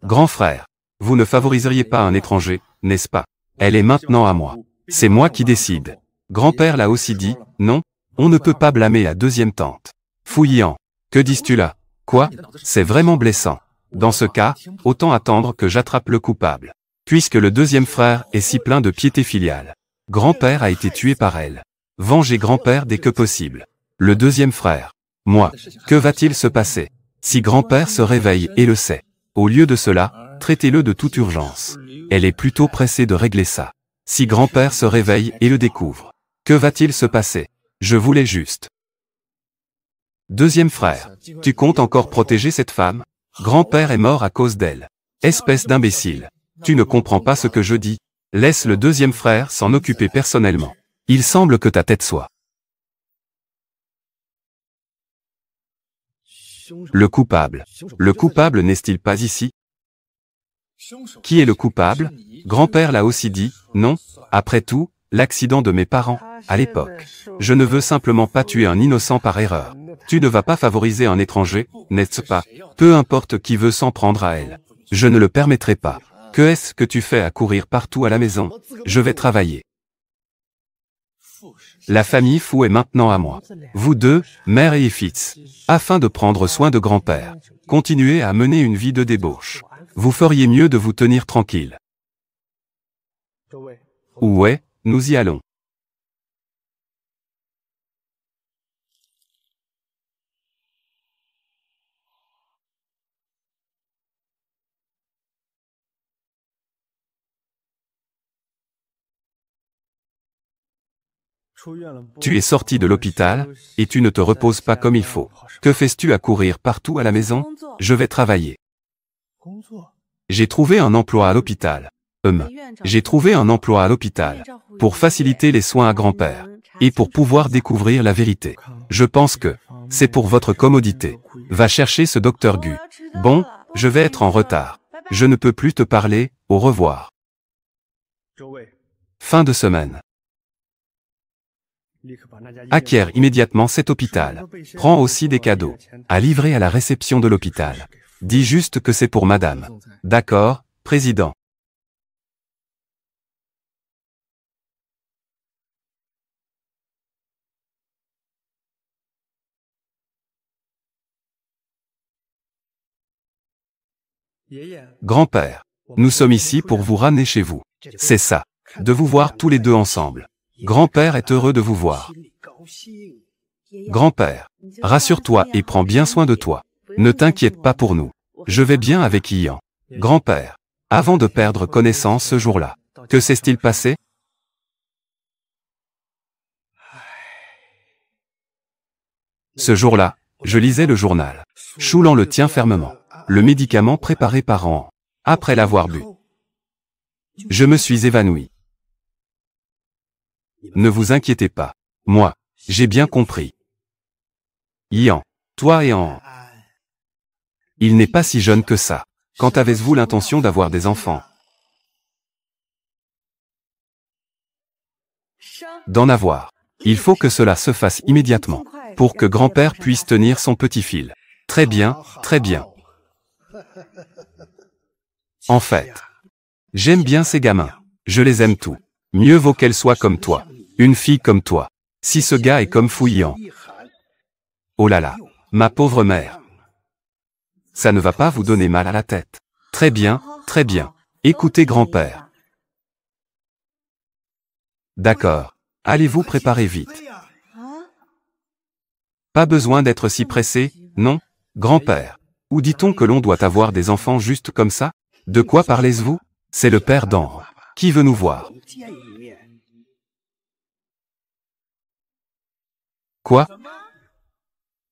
Grand frère, vous ne favoriseriez pas un étranger, n'est-ce pas? Elle est maintenant à moi. C'est moi qui décide. Grand-père l'a aussi dit, non? On ne peut pas blâmer la deuxième tante. Fouillant. Que dis-tu là? Quoi? C'est vraiment blessant. Dans ce cas, autant attendre que j'attrape le coupable. Puisque le deuxième frère est si plein de piété filiale. Grand-père a été tué par elle. Vengez grand-père dès que possible. Le deuxième frère. Moi. Que va-t-il se passer? Si grand-père se réveille et le sait. Au lieu de cela, traitez-le de toute urgence. Elle est plutôt pressée de régler ça. Si grand-père se réveille et le découvre. Que va-t-il se passer? Je voulais juste. Deuxième frère. Tu comptes encore protéger cette femme? Grand-père est mort à cause d'elle. Espèce d'imbécile. Tu ne comprends pas ce que je dis. Laisse le deuxième frère s'en occuper personnellement. Il semble que ta tête soit. Le coupable. Le coupable n'est-il pas ici? Qui est le coupable? Grand-père l'a aussi dit, non? Après tout, l'accident de mes parents, à l'époque. Je ne veux simplement pas tuer un innocent par erreur. Tu ne vas pas favoriser un étranger, n'est-ce pas? Peu importe qui veut s'en prendre à elle. Je ne le permettrai pas. Que est-ce que tu fais à courir partout à la maison? Je vais travailler. La famille Fou est maintenant à moi. Vous deux, mère et fils, afin de prendre soin de grand-père. Continuez à mener une vie de débauche. Vous feriez mieux de vous tenir tranquille. Ouais, nous y allons. Tu es sorti de l'hôpital, et tu ne te reposes pas comme il faut. Que fais-tu à courir partout à la maison? Je vais travailler. J'ai trouvé un emploi à l'hôpital. J'ai trouvé un emploi à l'hôpital. Pour faciliter les soins à grand-père. Et pour pouvoir découvrir la vérité. Je pense que c'est pour votre commodité. Va chercher ce docteur Gu. Bon, je vais être en retard. Je ne peux plus te parler, au revoir. Fin de semaine. Acquiert immédiatement cet hôpital. Prends aussi des cadeaux. À livrer à la réception de l'hôpital. Dis juste que c'est pour madame. D'accord, président. Grand-père, nous sommes ici pour vous ramener chez vous. C'est ça. De vous voir tous les deux ensemble. Grand-père est heureux de vous voir. Grand-père, rassure-toi et prends bien soin de toi. Ne t'inquiète pas pour nous. Je vais bien avec Ian. Grand-père, avant de perdre connaissance ce jour-là, que s'est-il passé? Ce jour-là, je lisais le journal. Choulan le tient fermement. Le médicament préparé par An. Après l'avoir bu, je me suis évanoui. Ne vous inquiétez pas. Moi, j'ai bien compris. Ian, toi et An. Il n'est pas si jeune que ça. Quand avez-vous l'intention d'avoir des enfants? D'en avoir. Il faut que cela se fasse immédiatement, pour que grand-père puisse tenir son petit fil. Très bien, très bien. En fait, j'aime bien ces gamins. Je les aime tous. Mieux vaut qu'elle soit comme toi. Une fille comme toi. Si ce gars est comme Fouillant. Oh là là, ma pauvre mère. Ça ne va pas vous donner mal à la tête. Très bien, très bien. Écoutez grand-père. D'accord. Allez vous préparer vite. Pas besoin d'être si pressé, non, grand-père. Ou dit-on que l'on doit avoir des enfants juste comme ça? De quoi parlez-vous? C'est le père d'An. Qui veut nous voir? Quoi?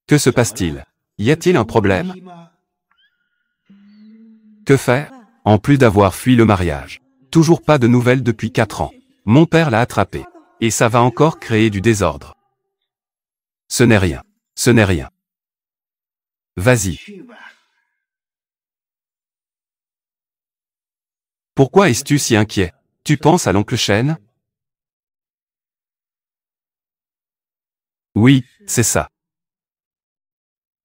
Que se passe-t-il? Y a-t-il un problème? Que faire? En plus d'avoir fui le mariage. Toujours pas de nouvelles depuis 4 ans. Mon père l'a attrapé. Et ça va encore créer du désordre. Ce n'est rien. Ce n'est rien. Vas-y. Pourquoi es-tu si inquiet? Tu penses à l'oncle Shen? Oui, c'est ça.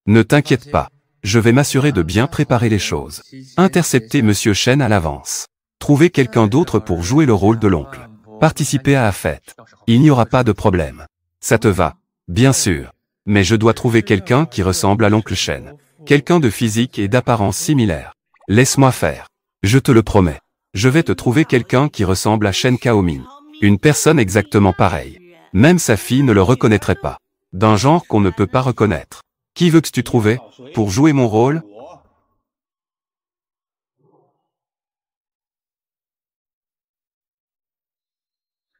Ne t'inquiète pas. Je vais m'assurer de bien préparer les choses. Intercepter Monsieur Shen à l'avance. Trouver quelqu'un d'autre pour jouer le rôle de l'oncle. Participer à la fête. Il n'y aura pas de problème. Ça te va? Bien sûr. Mais je dois trouver quelqu'un qui ressemble à l'oncle Shen. Quelqu'un de physique et d'apparence similaire. Laisse-moi faire. Je te le promets. Je vais te trouver quelqu'un qui ressemble à Shen Kaoming. Une personne exactement pareille. Même sa fille ne le reconnaîtrait pas. D'un genre qu'on ne peut pas reconnaître. Qui veux que tu trouves pour jouer mon rôle?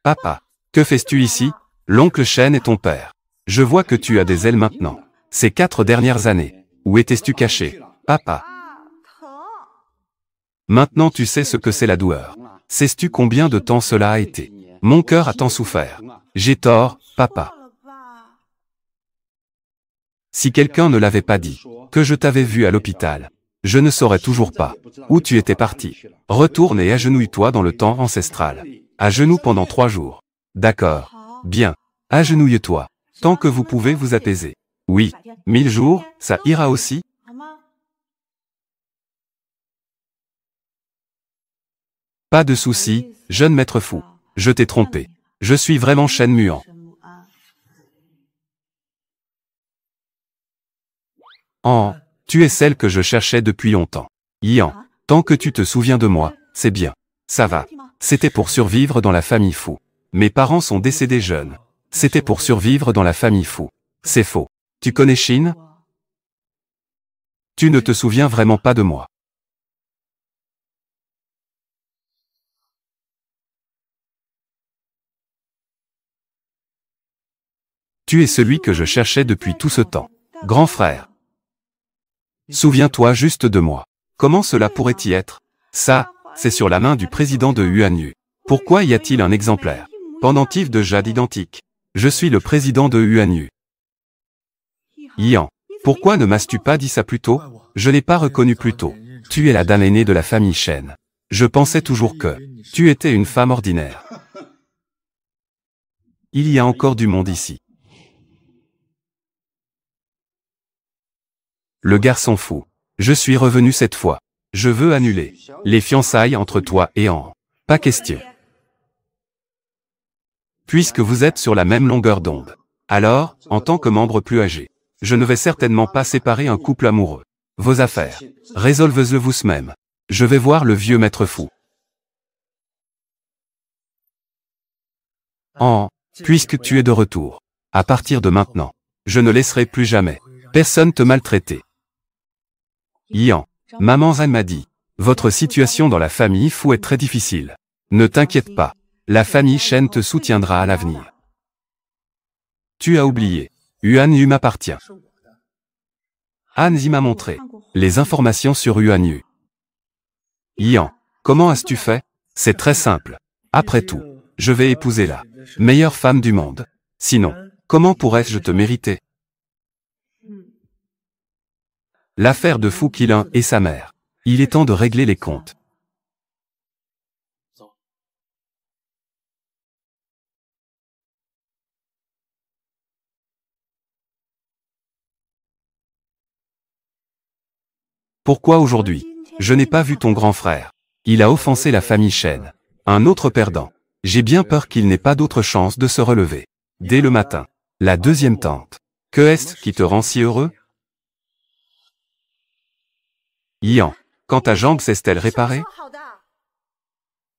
Papa, que fais-tu ici? L'oncle Shen est ton père. Je vois que tu as des ailes maintenant. Ces 4 dernières années, où étais-tu caché? Papa. Maintenant tu sais ce que c'est la douleur. Sais-tu combien de temps cela a été? Mon cœur a tant souffert. J'ai tort, papa. Si quelqu'un ne l'avait pas dit, que je t'avais vu à l'hôpital, je ne saurais toujours pas où tu étais parti. Retourne et agenouille-toi dans le temps ancestral. À genoux pendant 3 jours. D'accord. Bien. Agenouille-toi. Tant que vous pouvez vous apaiser. Oui. 1000 jours, ça ira aussi? Pas de souci, jeune maître fou. Je t'ai trompé. Je suis vraiment Shen Muan. Oh, tu es celle que je cherchais depuis longtemps. Ian, tant que tu te souviens de moi, c'est bien. Ça va. C'était pour survivre dans la famille fou. Mes parents sont décédés jeunes. C'était pour survivre dans la famille fou. C'est faux. Tu connais Shin? Tu ne te souviens vraiment pas de moi. Tu es celui que je cherchais depuis tout ce temps. Grand frère. Souviens-toi juste de moi. Comment cela pourrait y être? Ça, c'est sur la main du président de Yuanyu. Pourquoi y a-t-il un exemplaire? Pendentif de jade identique. Je suis le président de Yuanyu. Ian, pourquoi ne m'as-tu pas dit ça plus tôt? Je n'ai pas reconnu plus tôt. Tu es la dame aînée de la famille Shen. Je pensais toujours que tu étais une femme ordinaire. Il y a encore du monde ici. Le garçon fou. Je suis revenu cette fois. Je veux annuler les fiançailles entre toi et An. Pas question. Puisque vous êtes sur la même longueur d'onde. Alors, en tant que membre plus âgé, je ne vais certainement pas séparer un couple amoureux. Vos affaires. Résolvez-le vous-même. Je vais voir le vieux maître fou. Puisque tu es de retour. À partir de maintenant, je ne laisserai plus jamais personne te maltraiter. Yan. Maman Zhan m'a dit, votre situation dans la famille Fu est très difficile. Ne t'inquiète pas. La famille Shen te soutiendra à l'avenir. Tu as oublié. Yuan Yu m'appartient. Han Zi m'a montré les informations sur Yuan Yu. Yan. Comment as-tu fait? C'est très simple. Après tout, je vais épouser la meilleure femme du monde. Sinon, comment pourrais-je te mériter? L'affaire de Fu Qilin et sa mère. Il est temps de régler les comptes. Pourquoi aujourd'hui? Je n'ai pas vu ton grand frère. Il a offensé la famille Shen. Un autre perdant. J'ai bien peur qu'il n'ait pas d'autre chance de se relever. Dès le matin. La deuxième tante. Que est-ce qui te rend si heureux? Yan. Quand ta jambe s'est-elle réparée?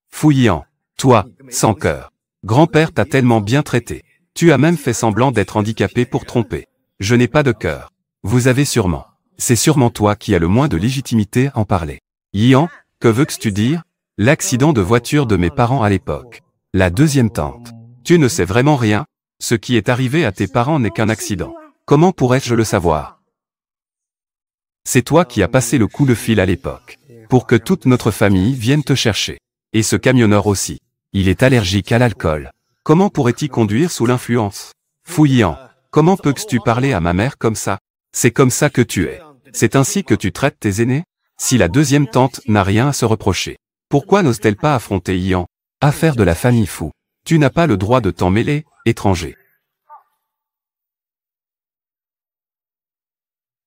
Fu Yan. Toi, sans cœur. Grand-père t'a tellement bien traité. Tu as même fait semblant d'être handicapé pour tromper. Je n'ai pas de cœur. Vous avez sûrement. C'est sûrement toi qui as le moins de légitimité à en parler. Yan, que veux-tu dire? L'accident de voiture de mes parents à l'époque. La deuxième tante. Tu ne sais vraiment rien? Ce qui est arrivé à tes parents n'est qu'un accident. Comment pourrais-je le savoir? C'est toi qui as passé le coup de fil à l'époque. Pour que toute notre famille vienne te chercher. Et ce camionneur aussi. Il est allergique à l'alcool. Comment pourrait-il conduire sous l'influence? Fu Yan. Comment peux-tu parler à ma mère comme ça? C'est comme ça que tu es. C'est ainsi que tu traites tes aînés? Si la deuxième tante n'a rien à se reprocher, pourquoi n'ose-t-elle pas affronter Yan? Affaire de la famille Fu. Tu n'as pas le droit de t'en mêler, étranger.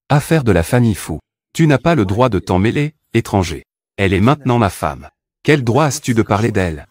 Affaire de la famille Fu. Tu n'as pas le droit de t'en mêler, étranger. Elle est maintenant ma femme. Quel droit as-tu de parler d'elle?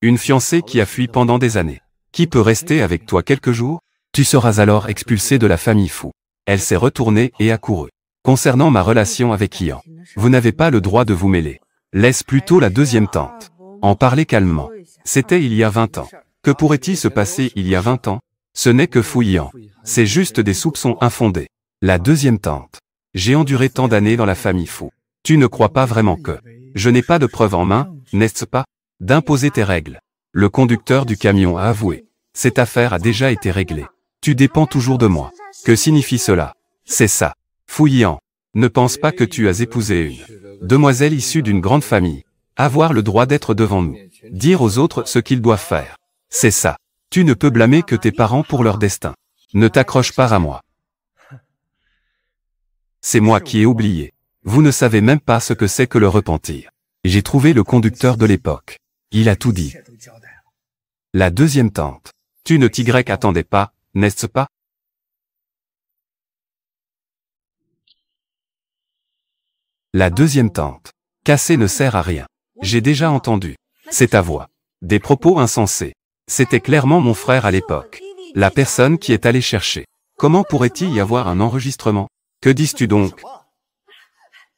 Une fiancée qui a fui pendant des années. Qui peut rester avec toi quelques jours? Tu seras alors expulsé de la famille Fu. Elle s'est retournée et a couru. Concernant ma relation avec Yan, vous n'avez pas le droit de vous mêler. Laisse plutôt la deuxième tante en parler calmement. C'était il y a 20 ans. Que pourrait-il se passer il y a 20 ans? Ce n'est que Fu Yan. C'est juste des soupçons infondés. La deuxième tante. J'ai enduré tant d'années dans la famille Fu. Tu ne crois pas vraiment que je n'ai pas de preuves en main, n'est-ce pas? D'imposer tes règles. Le conducteur du camion a avoué. Cette affaire a déjà été réglée. Tu dépends toujours de moi. Que signifie cela? C'est ça. Fu Yan. Ne pense pas que tu as épousé une demoiselle issue d'une grande famille. Avoir le droit d'être devant nous. Dire aux autres ce qu'ils doivent faire. C'est ça. Tu ne peux blâmer que tes parents pour leur destin. Ne t'accroche pas à moi. C'est moi qui ai oublié. Vous ne savez même pas ce que c'est que le repentir. J'ai trouvé le conducteur de l'époque. Il a tout dit. La deuxième tante. Tu ne t'y attendais pas, n'est-ce pas? La deuxième tante. Casser ne sert à rien. J'ai déjà entendu. C'est ta voix. Des propos insensés. C'était clairement mon frère à l'époque. La personne qui est allée chercher. Comment pourrait-il y avoir un enregistrement? Que dis-tu donc?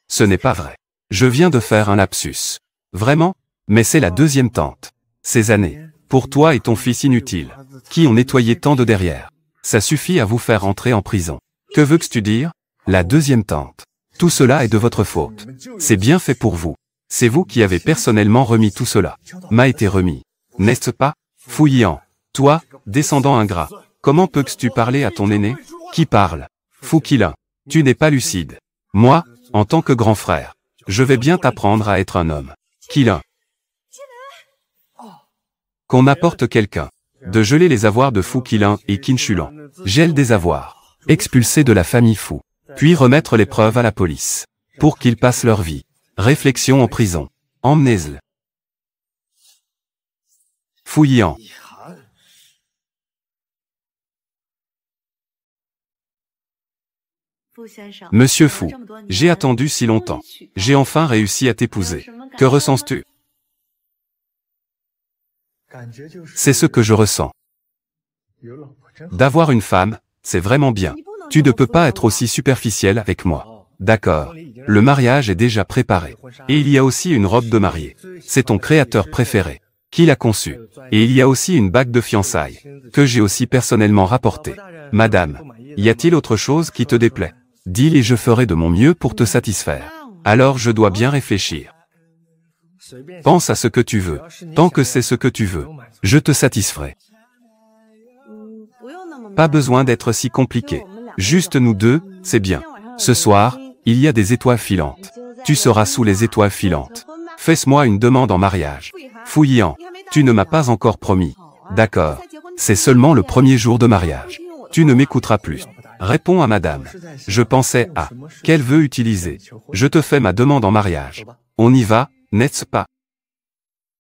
Ce n'est pas vrai. Je viens de faire un lapsus. Vraiment? Mais c'est la deuxième tante. Ces années. Pour toi et ton fils inutile. Qui ont nettoyé tant de derrière. Ça suffit à vous faire entrer en prison. Que veux-tu dire? La deuxième tante. Tout cela est de votre faute. C'est bien fait pour vous. C'est vous qui avez personnellement remis tout cela. M'a été remis. N'est-ce pas? Fu Yan. Toi, descendant ingrat. Comment peux-tu parler à ton aîné? Qui parle? Fu Qilin. Tu n'es pas lucide. Moi, en tant que grand frère, je vais bien t'apprendre à être un homme. Qilin. Qu'on apporte quelqu'un. De geler les avoirs de Fu Qilin et Qin Shulan. Gèle des avoirs. Expulser de la famille Fu. Puis remettre les preuves à la police. Pour qu'ils passent leur vie. Réflexion en prison. Emmenez-le. Fu Yan. Monsieur Fu, j'ai attendu si longtemps. J'ai enfin réussi à t'épouser. Que ressens-tu? C'est ce que je ressens. D'avoir une femme, c'est vraiment bien. Tu ne peux pas être aussi superficiel avec moi. D'accord. Le mariage est déjà préparé. Et il y a aussi une robe de mariée. C'est ton créateur préféré. Qui l'a conçue. Et il y a aussi une bague de fiançailles. Que j'ai aussi personnellement rapportée. Madame, y a-t-il autre chose qui te déplaît? Dis-le et je ferai de mon mieux pour te satisfaire. Alors je dois bien réfléchir. Pense à ce que tu veux. Tant que c'est ce que tu veux, je te satisferai. Pas besoin d'être si compliqué. Juste nous deux, c'est bien. Ce soir, il y a des étoiles filantes. Tu seras sous les étoiles filantes. Fais-moi une demande en mariage. Fouillant, tu ne m'as pas encore promis. D'accord. C'est seulement le premier jour de mariage. Tu ne m'écouteras plus. Réponds à madame. Je pensais à. Qu'elle veut utiliser. Je te fais ma demande en mariage. On y va, n'est-ce pas?